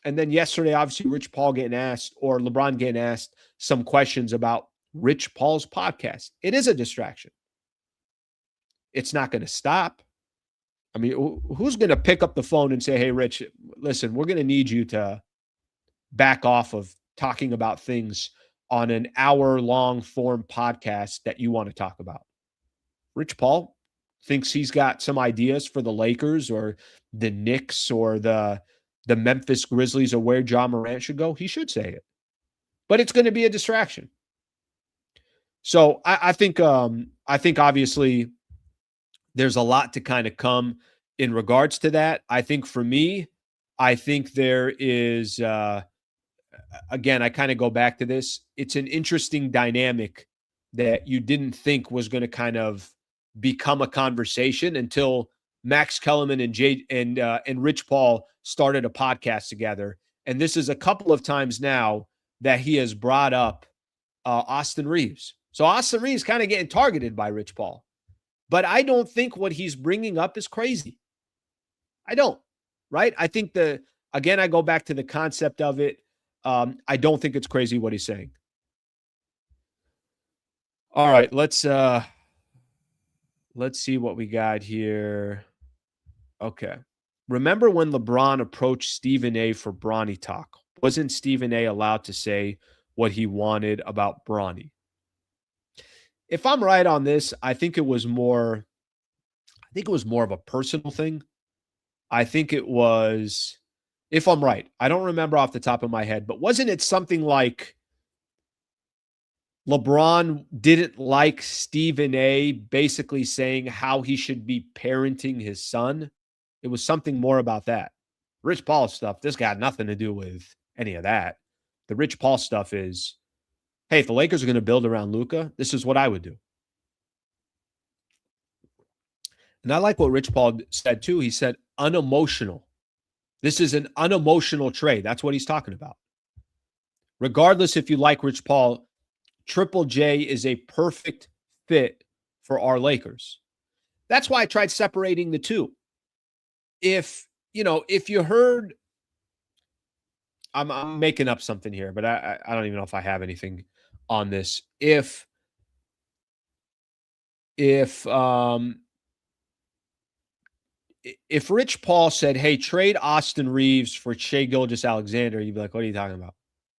Speaker 1: And then yesterday, obviously, Rich Paul getting asked, or LeBron getting asked some questions about Rich Paul's podcast. It is a distraction. It's not going to stop. I mean, who's going to pick up the phone and say, hey, Rich, listen, we're going to need you to back off of talking about things on an hour-long form podcast that you want to talk about? Rich Paul thinks he's got some ideas for the Lakers or the Knicks or the Memphis Grizzlies or where Ja Morant should go. He should say it. But it's going to be a distraction. So I think obviously there's a lot to kind of come in regards to that. I think for me, I think there is, again, I kind of go back to this. It's an interesting dynamic that you didn't think was going to kind of become a conversation until Max Kellerman and Rich Paul started a podcast together. And this is a couple of times now that he has brought up Austin Reaves. So Austin Reaves kind of getting targeted by Rich Paul. But I don't think what he's bringing up is crazy. I don't, right? I think again, I go back to the concept of it. I don't think it's crazy what he's saying. All right, let's see what we got here. Okay. Remember when LeBron approached Stephen A for Bronny talk? Wasn't Stephen A allowed to say what he wanted about Bronny? If I'm right on this, I think it was more of a personal thing. I think it was, if I'm right, I don't remember off the top of my head, but wasn't it something like LeBron didn't like Stephen A basically saying how he should be parenting his son? It was something more about that. Rich Paul stuff, this got nothing to do with any of that. The Rich Paul stuff is, hey, if the Lakers are going to build around Luka, this is what I would do. And I like what Rich Paul said too. He said unemotional. This is an unemotional trade. That's what he's talking about. Regardless if you like Rich Paul, Triple J is a perfect fit for our Lakers. That's why I tried separating the two. If you heard, I'm making up something here, but I don't even know if I have anything on this. If Rich Paul said, hey, trade Austin Reaves for Shai Gilgeous-Alexander, you'd be like, what are you talking about?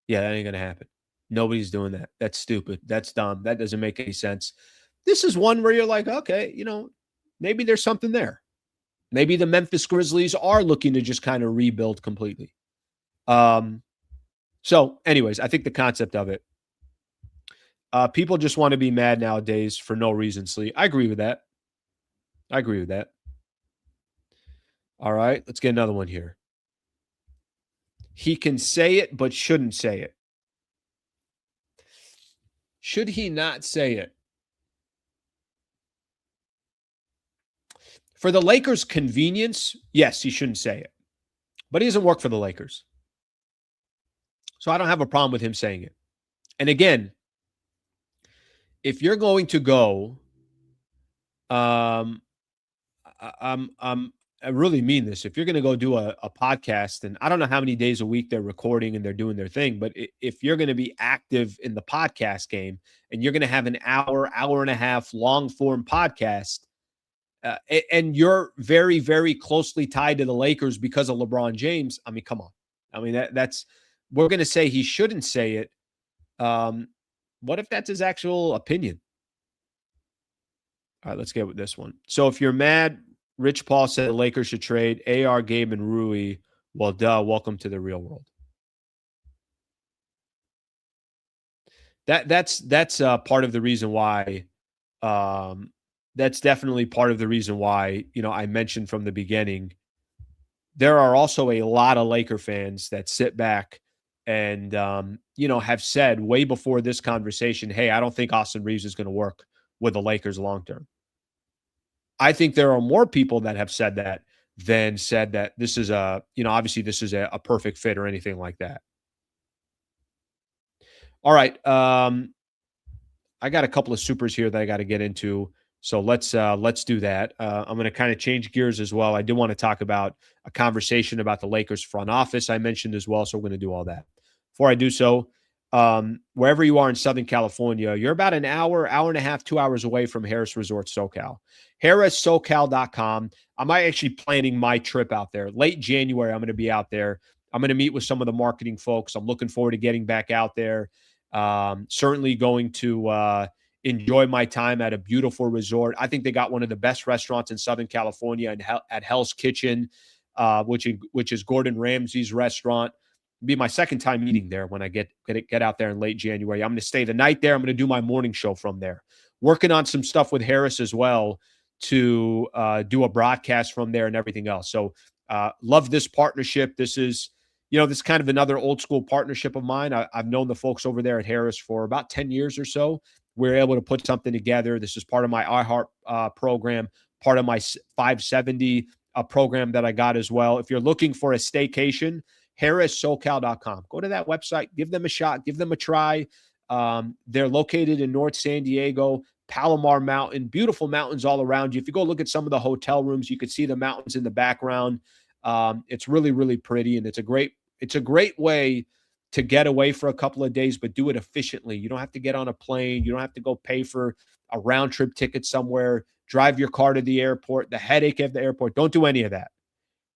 Speaker 1: Yeah, that ain't going to happen. Nobody's doing that. That's stupid. That's dumb. That doesn't make any sense. This is one where you're like, okay, maybe there's something there. Maybe the Memphis Grizzlies are looking to just kind of rebuild completely. So anyways, I think the concept of it, people just want to be mad nowadays for no reason, Slee. I agree with that. All right, let's get another one here. He can say it, but shouldn't say it. Should he not say it? For the Lakers' convenience, yes, he shouldn't say it. But he doesn't work for the Lakers. So I don't have a problem with him saying it. And again, if you're going to go, I really mean this. If you're going to go do a podcast, and I don't know how many days a week they're recording and they're doing their thing, but if you're going to be active in the podcast game and you're going to have an hour and a half long form podcast, and you're very, very closely tied to the Lakers because of LeBron James, I mean, come on. I mean, that's we're going to say he shouldn't say it. What if that's his actual opinion? All right, let's get with this one. So if you're mad, Rich Paul said the Lakers should trade AR, Gabe, and Rui. Well, welcome to the real world. That's part of the reason why. That's definitely part of the reason why I mentioned from the beginning there are also a lot of Laker fans that sit back and, have said way before this conversation, hey, I don't think Austin Reaves is going to work with the Lakers long term. I think there are more people that have said that than said that this is obviously this is a perfect fit or anything like that. All right. I got a couple of supers here that I got to get into. So let's do that. I'm going to kind of change gears as well. I do want to talk about a conversation about the Lakers front office I mentioned as well. So we're going to do all that. Before I do so, wherever you are in Southern California, you're about an hour, hour and a half, 2 hours away from Harris Resort SoCal. HarrisSoCal.com. I'm actually planning my trip out there. Late January, I'm going to be out there. I'm going to meet with some of the marketing folks. I'm looking forward to getting back out there. Certainly going to enjoy my time at a beautiful resort. I think they got one of the best restaurants in Southern California at Hell's Kitchen, which is Gordon Ramsay's restaurant. It'll be my second time eating there when I get out there in late January. I'm going to stay the night there. I'm going to do my morning show from there. Working on some stuff with Harris as well to do a broadcast from there and everything else. So love this partnership. This is this is kind of another old school partnership of mine. I've known the folks over there at Harris for about 10 years or so. We're able to put something together. This is part of my iHeart program, part of my 570 program that I got as well. If you're looking for a staycation, HarrisSoCal.com. Go to that website, give them a shot, give them a try. They're located in North San Diego, Palomar Mountain, beautiful mountains all around you. If you go look at some of the hotel rooms, you could see the mountains in the background. It's really, really pretty, and it's a great way to get away for a couple of days, but do it efficiently. You don't have to get on a plane. You don't have to go pay for a round trip ticket somewhere, drive your car to the airport, the headache of the airport. Don't do any of that.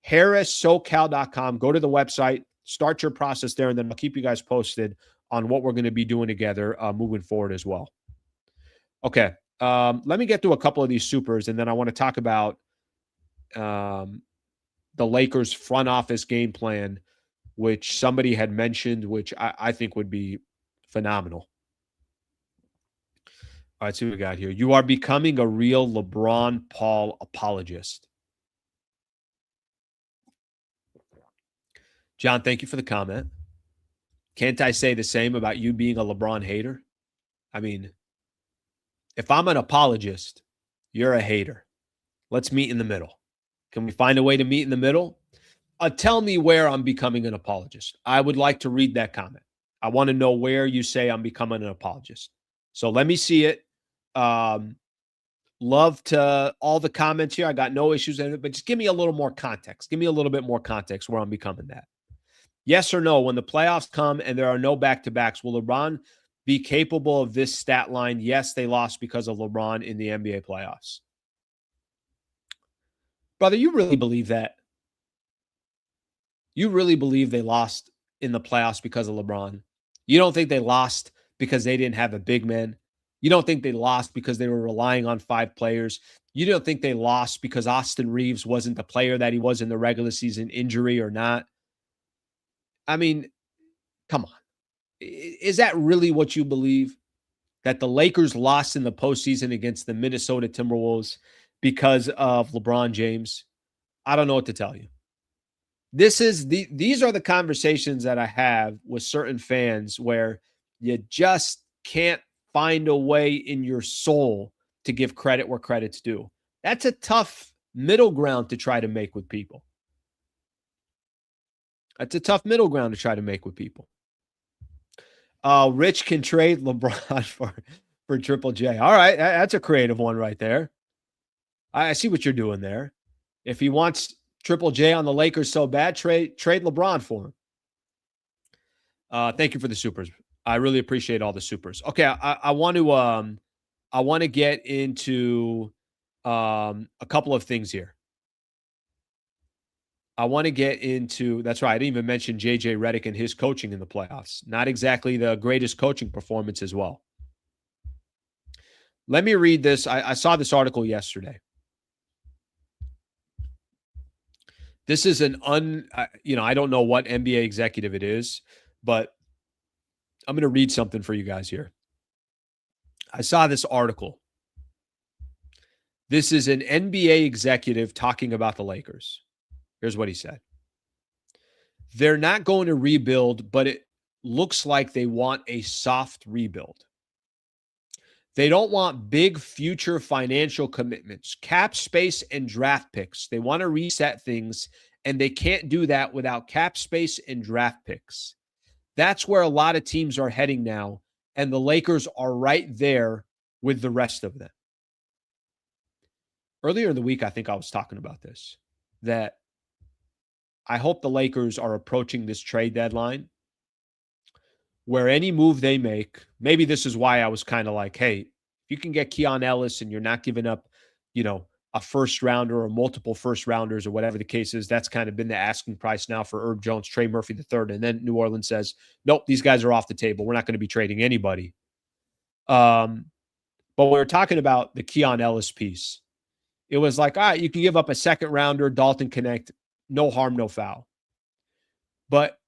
Speaker 1: HarrisSoCal.com. Go to the website, start your process there, and then I'll keep you guys posted on what we're going to be doing together moving forward as well. Okay. Let me get through a couple of these supers, and then I want to talk about the Lakers front office game plan, which somebody had mentioned, which I think would be phenomenal. All right, see what we got here. You are becoming a real LeBron Paul apologist. John, thank you for the comment. Can't I say the same about you being a LeBron hater? I mean, if I'm an apologist, you're a hater. Let's meet in the middle. Can we find a way to meet in the middle? Tell me where I'm becoming an apologist. I would like to read that comment. I want to know where you say I'm becoming an apologist. So let me see it. Love to all the comments here. I got no issues in it, but just give me a little more context. Give me a little bit more context where I'm becoming that. Yes or no, when the playoffs come and there are no back-to-backs, will LeBron be capable of this stat line? Yes, they lost because of LeBron in the NBA playoffs. Brother, you really believe that? You really believe they lost in the playoffs because of LeBron? You don't think they lost because they didn't have a big man? You don't think they lost because they were relying on 5 players? You don't think they lost because Austin Reaves wasn't the player that he was in the regular season, injury or not? I mean, come on. Is that really what you believe? That the Lakers lost in the postseason against the Minnesota Timberwolves because of LeBron James? I don't know what to tell you. These are the conversations that I have with certain fans where you just can't find a way in your soul to give credit where credit's due. That's a tough middle ground to try to make with people. That's a tough middle ground to try to make with people. Rich can trade LeBron for Triple J. All right, that's a creative one right there. I see what you're doing there. If he wants Triple J on the Lakers so bad, trade LeBron for him. Thank you for the supers. I really appreciate all the supers. Okay, I want to get into a couple of things here. I want to get into, that's right, I didn't even mention JJ Redick and his coaching in the playoffs. Not exactly the greatest coaching performance as well. Let me read this. I saw this article yesterday. This is I don't know what NBA executive it is, but I'm going to read something for you guys here. I saw this article. This is an NBA executive talking about the Lakers. Here's what he said. They're not going to rebuild, but it looks like they want a soft rebuild. They don't want big future financial commitments, cap space, and draft picks. They want to reset things, and they can't do that without cap space and draft picks. That's where a lot of teams are heading now, and the Lakers are right there with the rest of them. Earlier in the week, I think I was talking about this, that I hope the Lakers are approaching this trade deadline where any move they make, maybe this is why I was kind of like, hey, if you can get Keon Ellis and you're not giving up, a first rounder or multiple first rounders or whatever the case is, that's kind of been the asking price now for Herb Jones, Trey Murphy III. And then New Orleans says, nope, these guys are off the table. We're not going to be trading anybody. But when we're talking about the Keon Ellis piece, it was like, all right, you can give up a second rounder, Dalton Connect, no harm, no foul. But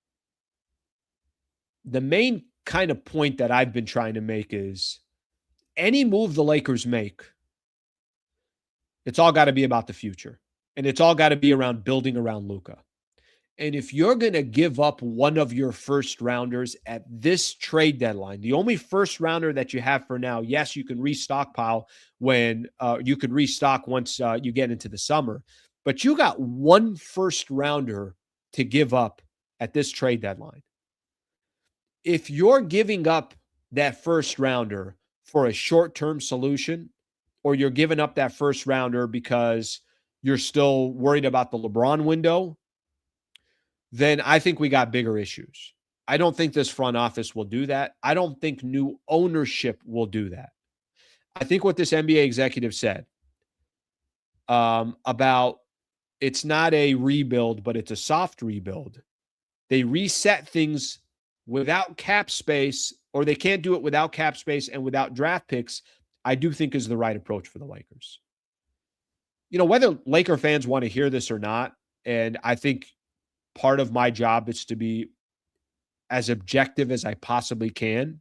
Speaker 1: the main kind of point that I've been trying to make is any move the Lakers make, it's all got to be about the future. And it's all got to be around building around Luka. And if you're going to give up one of your first rounders at this trade deadline, the only first rounder that you have for now, yes, you can restockpile when you could restock once you get into the summer, but you got one first rounder to give up at this trade deadline. If you're giving up that first rounder for a short-term solution, or you're giving up that first rounder because you're still worried about the LeBron window, then I think we got bigger issues. I don't think this front office will do that. I don't think new ownership will do that. I think what this NBA executive said about it's not a rebuild, but it's a soft rebuild. They reset things without cap space, or they can't do it without cap space and without draft picks, I do think is the right approach for the Lakers. Whether Laker fans want to hear this or not, and I think part of my job is to be as objective as I possibly can.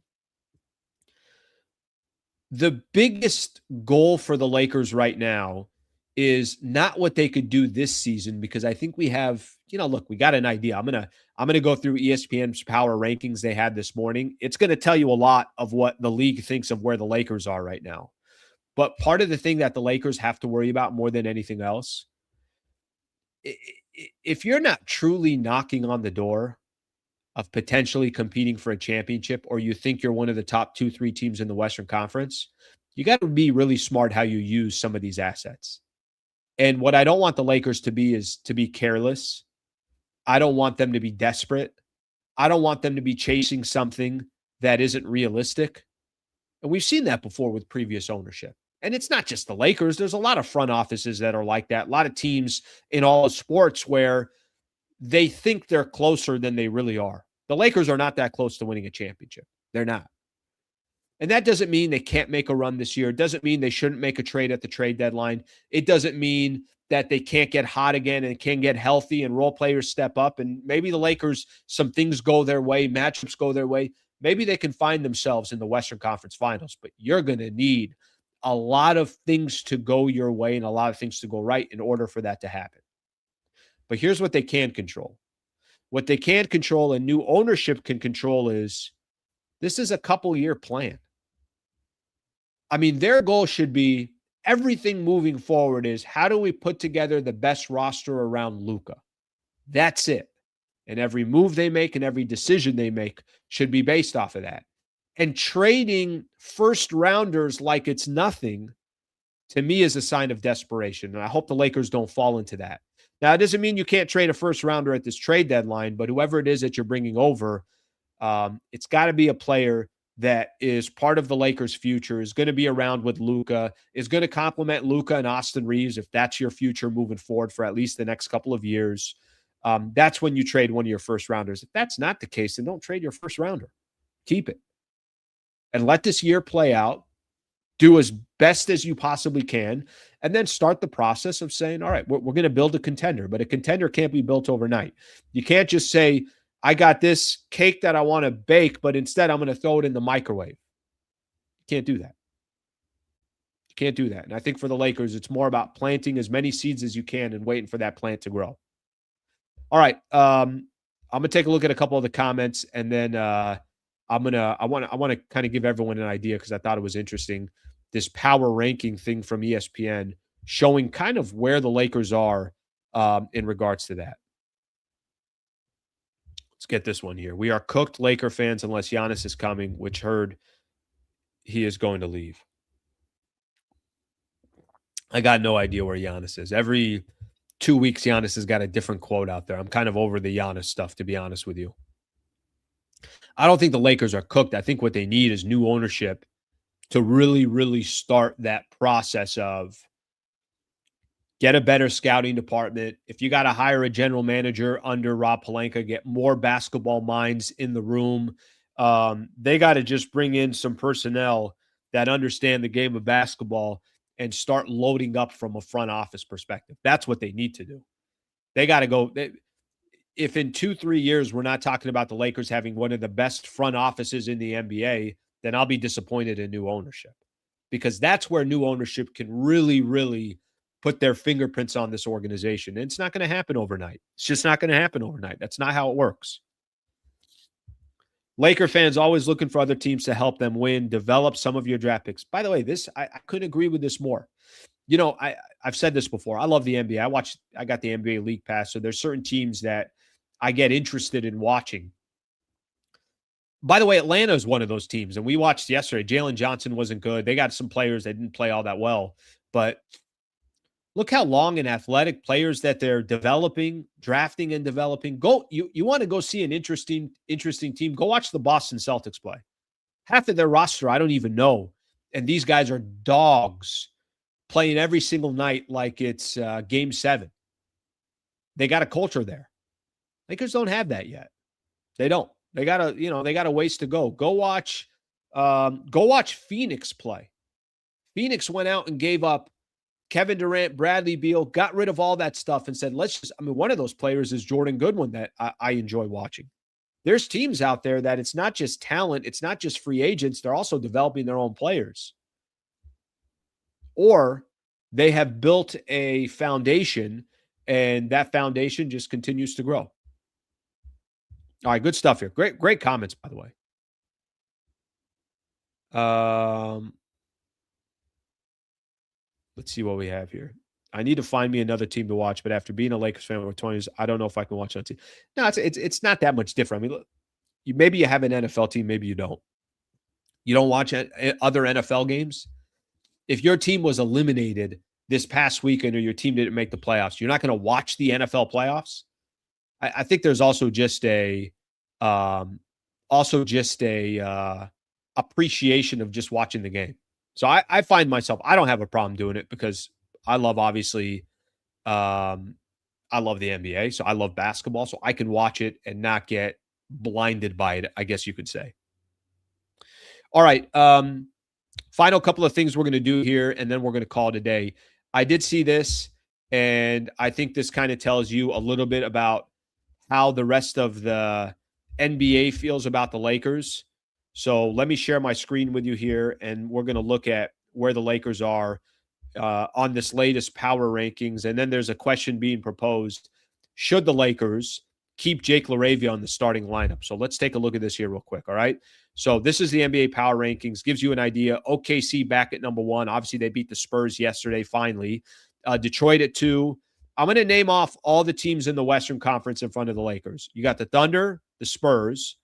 Speaker 1: The biggest goal for the Lakers right now is not what they could do this season, because I think we have, look, we got an idea. I'm gonna go through ESPN's power rankings they had this morning. It's going to tell you a lot of what the league thinks of where the Lakers are right now. But part of the thing that the Lakers have to worry about more than anything else, if you're not truly knocking on the door of potentially competing for a championship, or you think you're one of the top 2-3 teams in the Western Conference, you got to be really smart how you use some of these assets. And what I don't want the Lakers to be is to be careless. I don't want them to be desperate. I don't want them to be chasing something that isn't realistic. And we've seen that before with previous ownership. And it's not just the Lakers. There's a lot of front offices that are like that. A lot of teams in all sports where they think they're closer than they really are. The Lakers are not that close to winning a championship. They're not. And that doesn't mean they can't make a run this year. It doesn't mean they shouldn't make a trade at the trade deadline. It doesn't mean that they can't get hot again and can get healthy and role players step up. And maybe the Lakers, some things go their way, matchups go their way. Maybe they can find themselves in the Western Conference Finals, but you're going to need a lot of things to go your way and a lot of things to go right in order for that to happen. But here's what they can control. What they can control and new ownership can control is this is a couple-year plan. I mean, their goal should be everything moving forward is how do we put together the best roster around Luka? That's it. And every move they make and every decision they make should be based off of that. And trading first rounders like it's nothing, to me, is a sign of desperation. And I hope the Lakers don't fall into that. Now, it doesn't mean you can't trade a first rounder at this trade deadline, but whoever it is that you're bringing over, it's got to be a player that is part of the Lakers' future, is going to be around with Luka, is going to complement Luka and Austin Reaves if that's your future moving forward for at least the next couple of years. That's when you trade one of your first rounders. If that's not the case, then don't trade your first rounder. Keep it. And let this year play out. Do as best as you possibly can, and then start the process of saying, all right, we're going to build a contender, but a contender can't be built overnight. You can't just say, I got this cake that I want to bake, but instead I'm going to throw it in the microwave. You can't do that. You can't do that. And I think for the Lakers, it's more about planting as many seeds as you can and waiting for that plant to grow. All right. I'm gonna take a look at a couple of the comments, and then I want to kind of give everyone an idea because I thought it was interesting. This power ranking thing from ESPN showing kind of where the Lakers are in regards to that. Let's get this one here. We are cooked Laker fans unless Giannis is coming, which heard he is going to leave. I got no idea where Giannis is. Every 2 weeks, Giannis has got a different quote out there. I'm kind of over the Giannis stuff, to be honest with you. I don't think the Lakers are cooked. I think what they need is new ownership to really, really start that process of get a better scouting department. If you got to hire a general manager under Rob Pelinka, get more basketball minds in the room. They got to just bring in some personnel that understand the game of basketball and start loading up from a front office perspective. That's what they need to do. They got to go. If in 2-3 years we're not talking about the Lakers having one of the best front offices in the NBA, then I'll be disappointed in new ownership, because that's where new ownership can really, really put their fingerprints on this organization. And it's not going to happen overnight. It's just not going to happen overnight. That's not how it works. Laker fans always looking for other teams to help them win. Develop some of your draft picks. By the way, I couldn't agree with this more. You know, I've said this before. I love the NBA. I got the NBA League Pass, so there's certain teams that I get interested in watching. By the way, Atlanta is one of those teams, and we watched yesterday. Jalen Johnson wasn't good. They got some players that didn't play all that well, but look how long and athletic players that they're developing, drafting and developing. You want to go see an interesting team, go watch the Boston Celtics play. Half of their roster I don't even know, and these guys are dogs playing every single night like it's Game 7. They got a culture there. Lakers don't have that yet. They don't. They got a ways to go. Go watch Phoenix play. Phoenix went out and gave up Kevin Durant, Bradley Beal, got rid of all that stuff and said, one of those players is Jordan Goodwin that I enjoy watching. There's teams out there that it's not just talent, it's not just free agents, they're also developing their own players. Or they have built a foundation, and that foundation just continues to grow. All right, good stuff here. Great comments, by the way. Let's see what we have here. I need to find me another team to watch, but after being a Lakers fan for 20 years, I don't know if I can watch that team. No, it's not that much different. I mean, look, maybe you have an NFL team, maybe you don't. You don't watch other NFL games. If your team was eliminated this past weekend or your team didn't make the playoffs, you're not going to watch the NFL playoffs. I think there's also just a appreciation of just watching the game. So I find myself, I don't have a problem doing it because I love, obviously, I love the NBA. So I love basketball. So I can watch it and not get blinded by it, I guess you could say. All right. Final couple of things we're going to do here, and then we're going to call it a day. I did see this, and I think this kind of tells you a little bit about how the rest of the NBA feels about the Lakers. So let me share my screen with you here, and we're going to look at where the Lakers are on this latest power rankings. And then there's a question being proposed. Should the Lakers keep Jake LaRavia on the starting lineup? So let's take a look at this here real quick, all right? So this is the NBA power rankings. Gives you an idea. OKC back at number 1. Obviously, they beat the Spurs yesterday, finally. Detroit at 2. I'm going to name off all the teams in the Western Conference in front of the Lakers. You got the Thunder, the Spurs,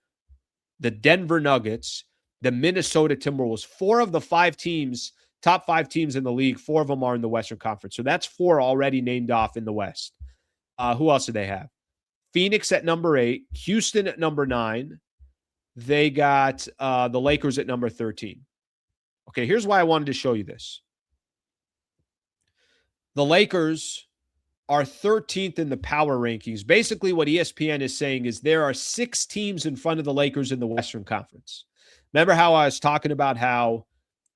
Speaker 1: the Denver Nuggets, the Minnesota Timberwolves. 4 of the 5 teams, top 5 teams in the league, 4 of them are in the Western Conference. So that's 4 already named off in the West. Who else do they have? Phoenix at number 8, Houston at number 9. They got the Lakers at number 13. Okay, here's why I wanted to show you this. The Lakers are 13th in the power rankings. Basically, what ESPN is saying is there are 6 teams in front of the Lakers in the Western Conference. Remember how I was talking about how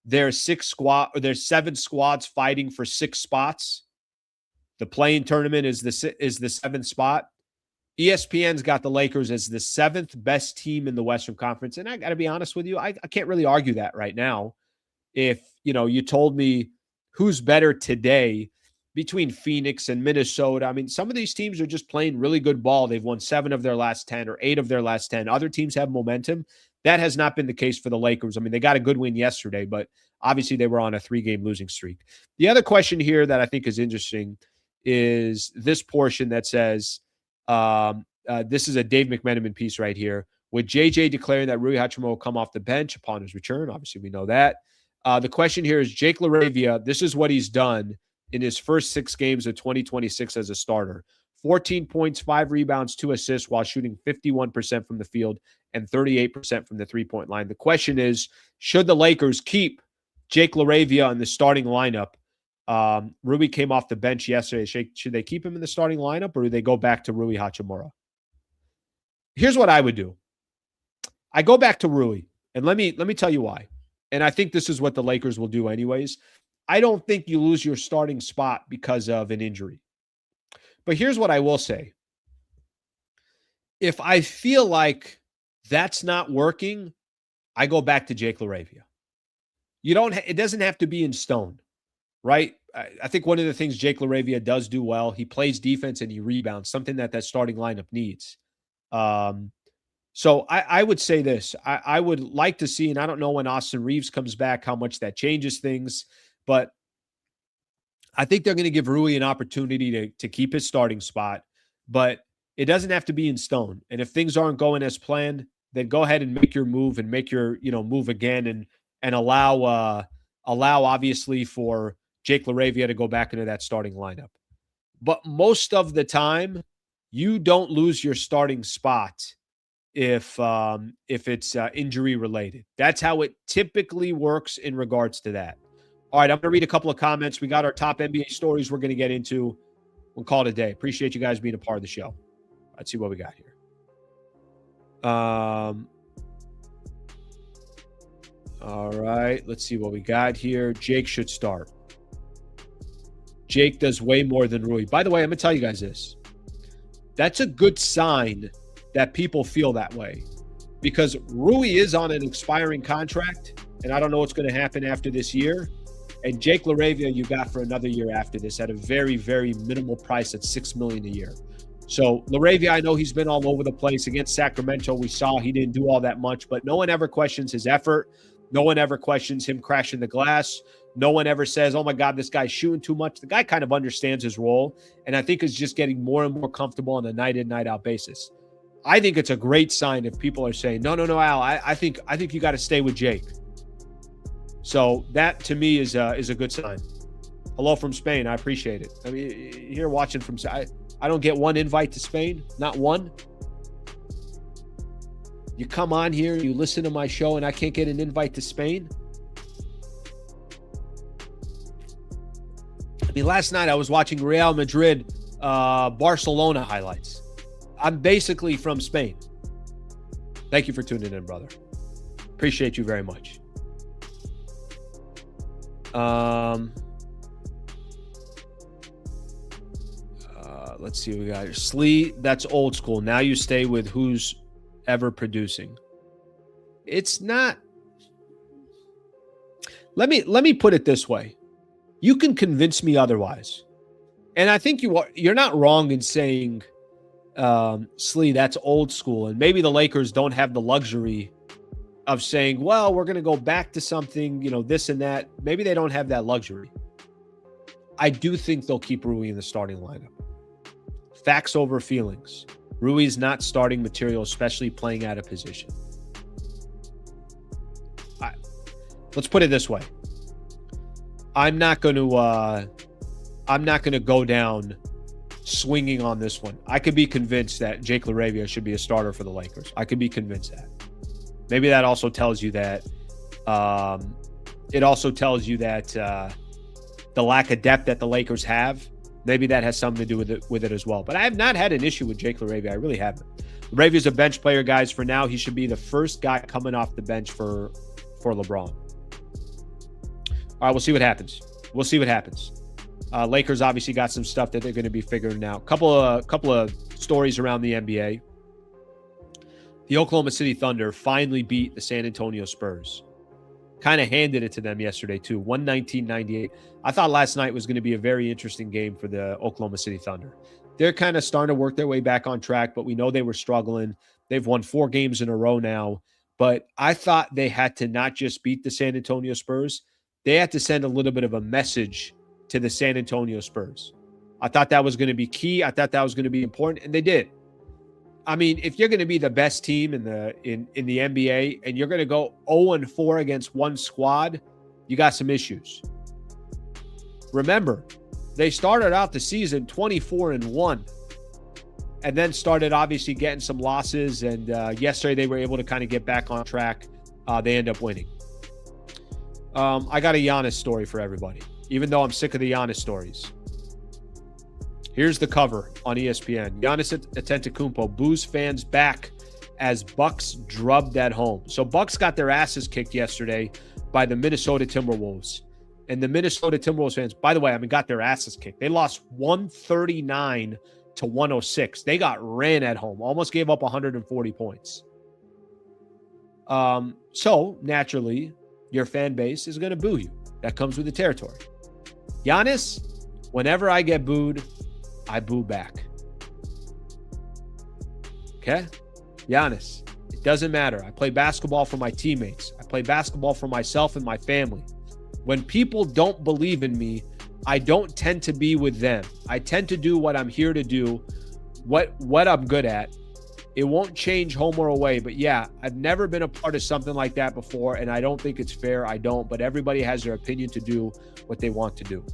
Speaker 1: there's 7 squads fighting for 6 spots? The play-in tournament is the 7th spot. ESPN's got the Lakers as the 7th best team in the Western Conference. And I got to be honest with you, I can't really argue that right now. If, you told me who's better today, between Phoenix and Minnesota. I mean, some of these teams are just playing really good ball. They've won 7 of their last 10 or 8 of their last 10. Other teams have momentum. That has not been the case for the Lakers. I mean, they got a good win yesterday, but obviously they were on a 3-game losing streak. The other question here that I think is interesting is this portion that says, this is a Dave McMenamin piece right here, with JJ declaring that Rui Hachimura will come off the bench upon his return. Obviously, we know that. The question here is Jake LaRavia, this is what he's done in his first 6 games of 2026 as a starter. 14 points, 5 rebounds, 2 assists while shooting 51% from the field and 38% from the three-point line. The question is, should the Lakers keep Jake LaRavia in the starting lineup? Rui came off the bench yesterday. Should they keep him in the starting lineup, or do they go back to Rui Hachimura? Here's what I would do. I go back to Rui, and let me tell you why. And I think this is what the Lakers will do anyways. I don't think you lose your starting spot because of an injury. But here's what I will say. If I feel like that's not working, I go back to Jake LaRavia. It doesn't have to be in stone, right? I think one of the things Jake LaRavia does do well, he plays defense and he rebounds, something that starting lineup needs. So I would say this. I would like to see, and I don't know when Austin Reaves comes back, how much that changes things, but I think they're going to give Rui an opportunity to keep his starting spot, but it doesn't have to be in stone. And if things aren't going as planned, then go ahead and make your move and make your, move again and allow obviously for Jake LaRavia to go back into that starting lineup. But most of the time, you don't lose your starting spot if it's injury related. That's how it typically works in regards to that. All right, I'm going to read a couple of comments. We got our top NBA stories we're going to get into. We'll call it a day. Appreciate you guys being a part of the show. Let's see what we got here. All right, let's see what we got here. Jake should start. Jake does way more than Rui. By the way, I'm going to tell you guys this. That's a good sign that people feel that way, because Rui is on an expiring contract, and I don't know what's going to happen after this year. And Jake LaRavia you got for another year after this at a very, very minimal price at $6 million a year. So LaRavia, I know he's been all over the place. Against Sacramento, we saw he didn't do all that much, but no one ever questions his effort. No one ever questions him crashing the glass. No one ever says, oh my God, this guy's shooting too much. The guy kind of understands his role, and I think is just getting more and more comfortable on a night in, night out basis. I think it's a great sign if people are saying, no, Al, I think you got to stay with Jake. So that to me is a good sign. Hello from Spain. I appreciate it. I mean, you're watching from, I don't get one invite to Spain, not one. You come on here, you listen to my show, and I can't get an invite to Spain. I mean, last night I was watching Real Madrid, Barcelona highlights. I'm basically from Spain. Thank you for tuning in, brother. Appreciate you very much. Let's see what we got here. Slee, that's old school. Now you stay with who's ever producing. It's not. Let me put it this way. You can convince me otherwise. And I think you're not wrong in saying, Slee, that's old school. And maybe the Lakers don't have the luxury of saying, well, we're going to go back to something, this and that. Maybe they don't have that luxury. I do think they'll keep Rui in the starting lineup. Facts over feelings. Rui's not starting material, especially playing out of position. Let's put it this way. I'm not going to go down swinging on this one. I could be convinced that Jake LaRavia should be a starter for the Lakers. I could be convinced that. Maybe that also tells you that it also tells you that the lack of depth that the Lakers have, maybe that has something to do with it as well. But I have not had an issue with Jake LaRavia. I really haven't. LaRavia's a bench player, guys. For now, he should be the first guy coming off the bench for LeBron. All right, we'll see what happens. We'll see what happens. Lakers obviously got some stuff that they're going to be figuring out. Couple of stories around the NBA. The Oklahoma City Thunder finally beat the San Antonio Spurs. kind of handed it to them yesterday too, 119-98. I thought last night was going to be a very interesting game for the Oklahoma City Thunder. They're kind of starting to work their way back on track, but we know they were struggling. They've won 4 games in a row now, but I thought they had to not just beat the San Antonio Spurs, they had to send a little bit of a message to the San Antonio Spurs. I thought that was going to be key. I thought that was going to be important, and they did. I mean, if you're going to be the best team in the NBA and you're going to go 0-4 against one squad, you got some issues. Remember, they started out the season 24-1 and then started obviously getting some losses. And yesterday they were able to kind of get back on track. They end up winning. I got a Giannis story for everybody, even though I'm sick of the Giannis stories. Here's the cover on ESPN. Giannis Antetokounmpo boos fans back as Bucks drubbed at home. So Bucks got their asses kicked yesterday by the Minnesota Timberwolves. And the Minnesota Timberwolves fans, by the way, got their asses kicked. They lost 139-106. They got ran at home, almost gave up 140 points. So naturally, your fan base is going to boo you. That comes with the territory. Giannis, whenever I get booed, I boo back. Okay? Giannis, it doesn't matter. I play basketball for my teammates. I play basketball for myself and my family. When people don't believe in me, I don't tend to be with them. I tend to do what I'm here to do, what I'm good at. It won't change home or away. But yeah, I've never been a part of something like that before, and I don't think it's fair. I don't. But everybody has their opinion to do what they want to do.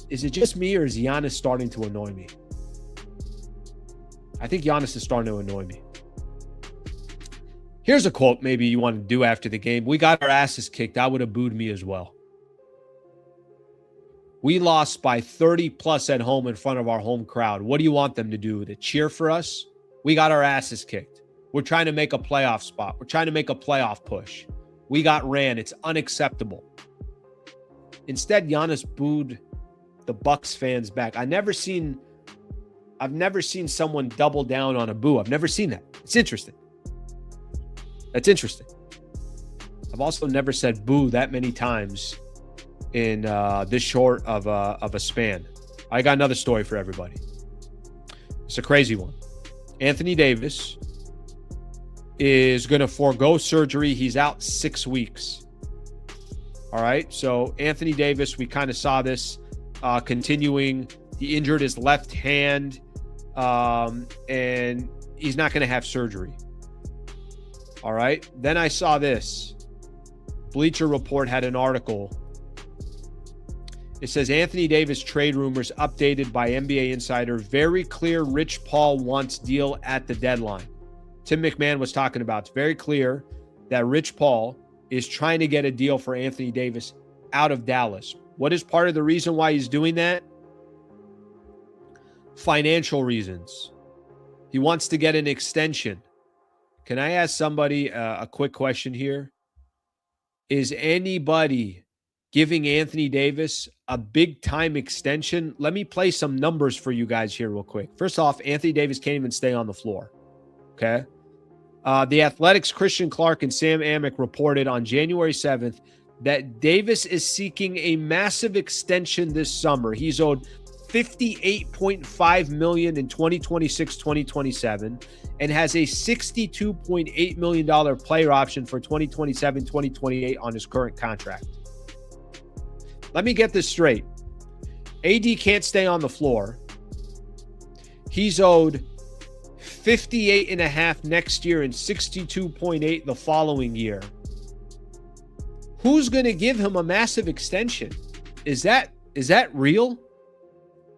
Speaker 1: Is it just me, or is Giannis starting to annoy me? I think Giannis is starting to annoy me. Here's a quote maybe you want to do after the game. We got our asses kicked. I would have booed me as well. We lost by 30 plus at home in front of our home crowd. What do you want them to do? To cheer for us? We got our asses kicked. We're trying to make a playoff spot. We're trying to make a playoff push. We got ran. It's unacceptable. Instead, Giannis booed the Bucks fans back. I've never seen someone double down on a boo. I've never seen that. It's interesting. That's interesting. I've also never said boo that many times in this short of a span. I got another story for everybody. It's a crazy one. Anthony Davis is going to forego surgery. He's out 6 weeks. All right. So Anthony Davis, we kind of saw this continuing. He injured his left hand, and he's not going to have surgery. All right. Then I saw this. Bleacher Report had an article. It says Anthony Davis trade rumors updated by NBA insider. Very clear Rich Paul wants deal at the deadline. Tim McMahon was talking about. It's very clear that Rich Paul is trying to get a deal for Anthony Davis out of Dallas. What is part of the reason why he's doing that? Financial reasons. He wants to get an extension. Can I ask somebody a quick question here? Is anybody giving Anthony Davis a big-time extension? Let me play some numbers for you guys here real quick. First off, Anthony Davis can't even stay on the floor. Okay? The Athletics' Christian Clark and Sam Amick reported on January 7th that Davis is seeking a massive extension this summer. He's owed $58.5 million in 2026-2027 and has a $62.8 million player option for 2027-2028 on his current contract. Let me get this straight. AD can't stay on the floor. He's owed $58.5 next year and $62.8 the following year. Who's going to give him a massive extension? Is that real?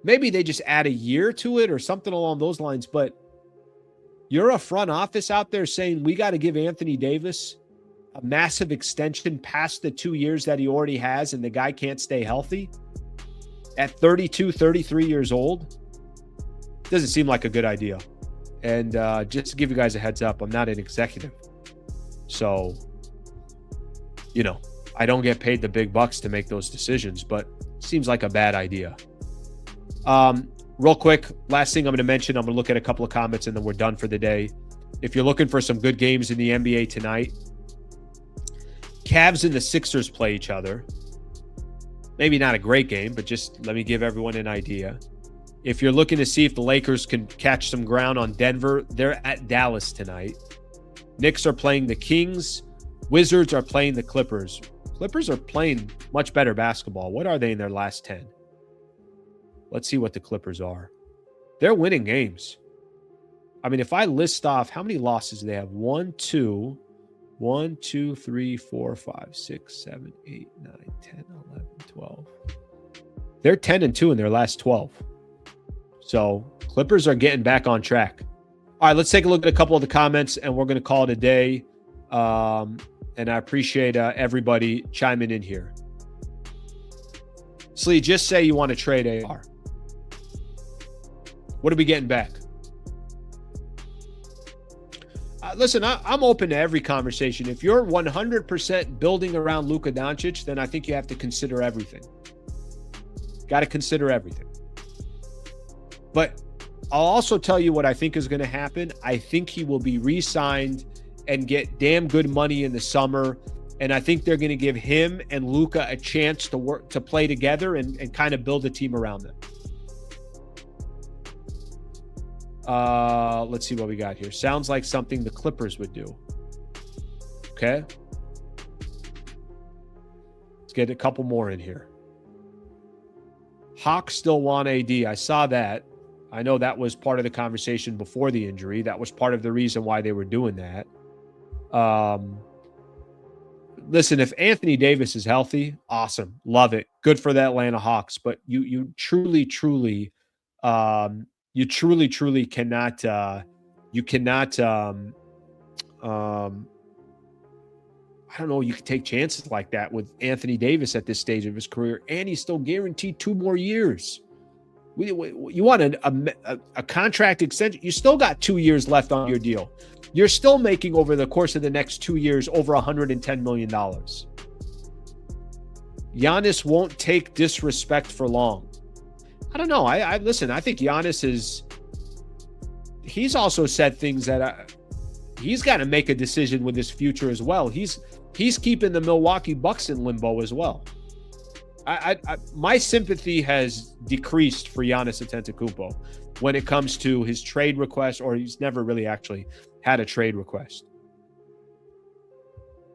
Speaker 1: Maybe they just add a year to it or something along those lines, but you're a front office out there saying we got to give Anthony Davis a massive extension past the 2 years that he already has, and the guy can't stay healthy at 32, 33 years old? Doesn't seem like a good idea. And just to give you guys a heads up, I'm not an executive. So, I don't get paid the big bucks to make those decisions, but it seems like a bad idea. Real quick, last thing I'm going to mention, I'm going to look at a couple of comments and then we're done for the day. if you're looking for some good games in the NBA tonight, Cavs and the Sixers play each other. Maybe not a great game, but just let me give everyone an idea. If you're looking to see if the Lakers can catch some ground on Denver, they're at Dallas tonight. Knicks are playing the Kings. Wizards are playing the Clippers. Clippers are playing much better basketball. What are they in their last 10? Let's see what the Clippers are. They're winning games. I mean, if I list off how many losses they have, 1, 2, 3, 4, 5, 6, 7, 8, 9, 10, 11, 12. They're 10-2 in their last 12. So Clippers are getting back on track. All right, let's take a look at a couple of the comments, and we're going to call it a day. And I appreciate everybody chiming in here. Slee, just say you want to trade AR. What are we getting back? Listen, I'm open to every conversation. If you're 100% building around Luka Doncic, then I think you have to consider everything. Got to consider everything. But I'll also tell you what I think is going to happen. I think he will be re-signed and get damn good money in the summer. And I think they're going to give him and Luka a chance to play together and kind of build a team around them. Let's see what we got here. Sounds like something the Clippers would do. Okay. Let's get a couple more in here. Hawks still want AD. I saw that. I know that was part of the conversation before the injury. That was part of the reason why they were doing that. Listen, if Anthony Davis is healthy, awesome. Love it. Good for the Atlanta Hawks. But you truly cannot, I don't know, you can take chances like that with Anthony Davis at this stage of his career, and he's still guaranteed 2 more years. You want a contract extension? You still got 2 years left on your deal. You're still making over the course of the next 2 years over $110 million. Giannis won't take disrespect for long. I don't know. Listen, I think Giannis he's also said things that he's got to make a decision with his future as well. He's keeping the Milwaukee Bucks in limbo as well. My sympathy has decreased for Giannis Antetokounmpo when it comes to his trade request, or he's never really actually had a trade request.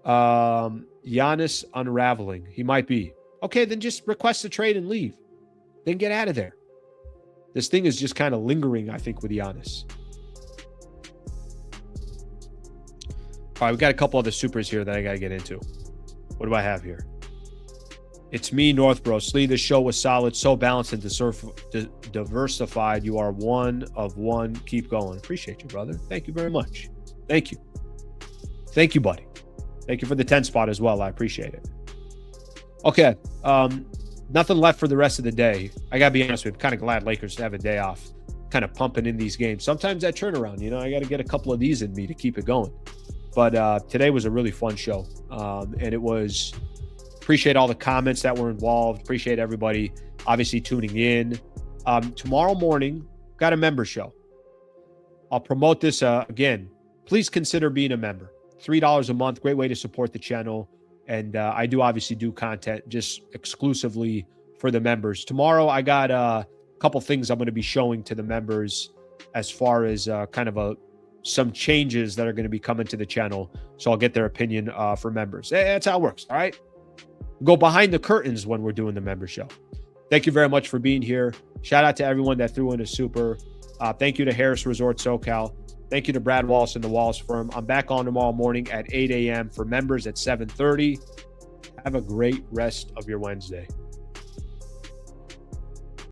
Speaker 1: Giannis unraveling. He might be. Okay, then just request a trade and leave. Then get out of there. This thing is just kind of lingering, I think, with Giannis. All right, we got a couple other supers here that I got to get into. What do I have here? It's me, Northbro. Slee, the show was solid, so balanced and diversified. You are one of one. Keep going. Appreciate you, brother. Thank you very much. Thank you. Thank you, buddy. Thank you for the 10 spot as well. I appreciate it. Okay. Nothing left for the rest of the day. I got to be honest with you. I'm kind of glad Lakers have a day off, kind of pumping in these games. Sometimes that turnaround, I got to get a couple of these in me to keep it going. But today was a really fun show. And it was... Appreciate all the comments that were involved. Appreciate everybody obviously tuning in. Tomorrow morning, got a member show. I'll promote this again. Please consider being a member. $3 a month, great way to support the channel. And I do obviously do content just exclusively for the members. Tomorrow, I got a couple things I'm going to be showing to the members as far as some changes that are going to be coming to the channel. So I'll get their opinion for members. That's how it works. All right. Go behind the curtains when we're doing the member show. Thank you very much for being here. Shout out to everyone that threw in a super. Thank you to Harris Resort SoCal. Thank you to Brad Wallace and the Wallace Firm. I'm back on tomorrow morning at 8 a.m. for members at 7:30. Have a great rest of your Wednesday.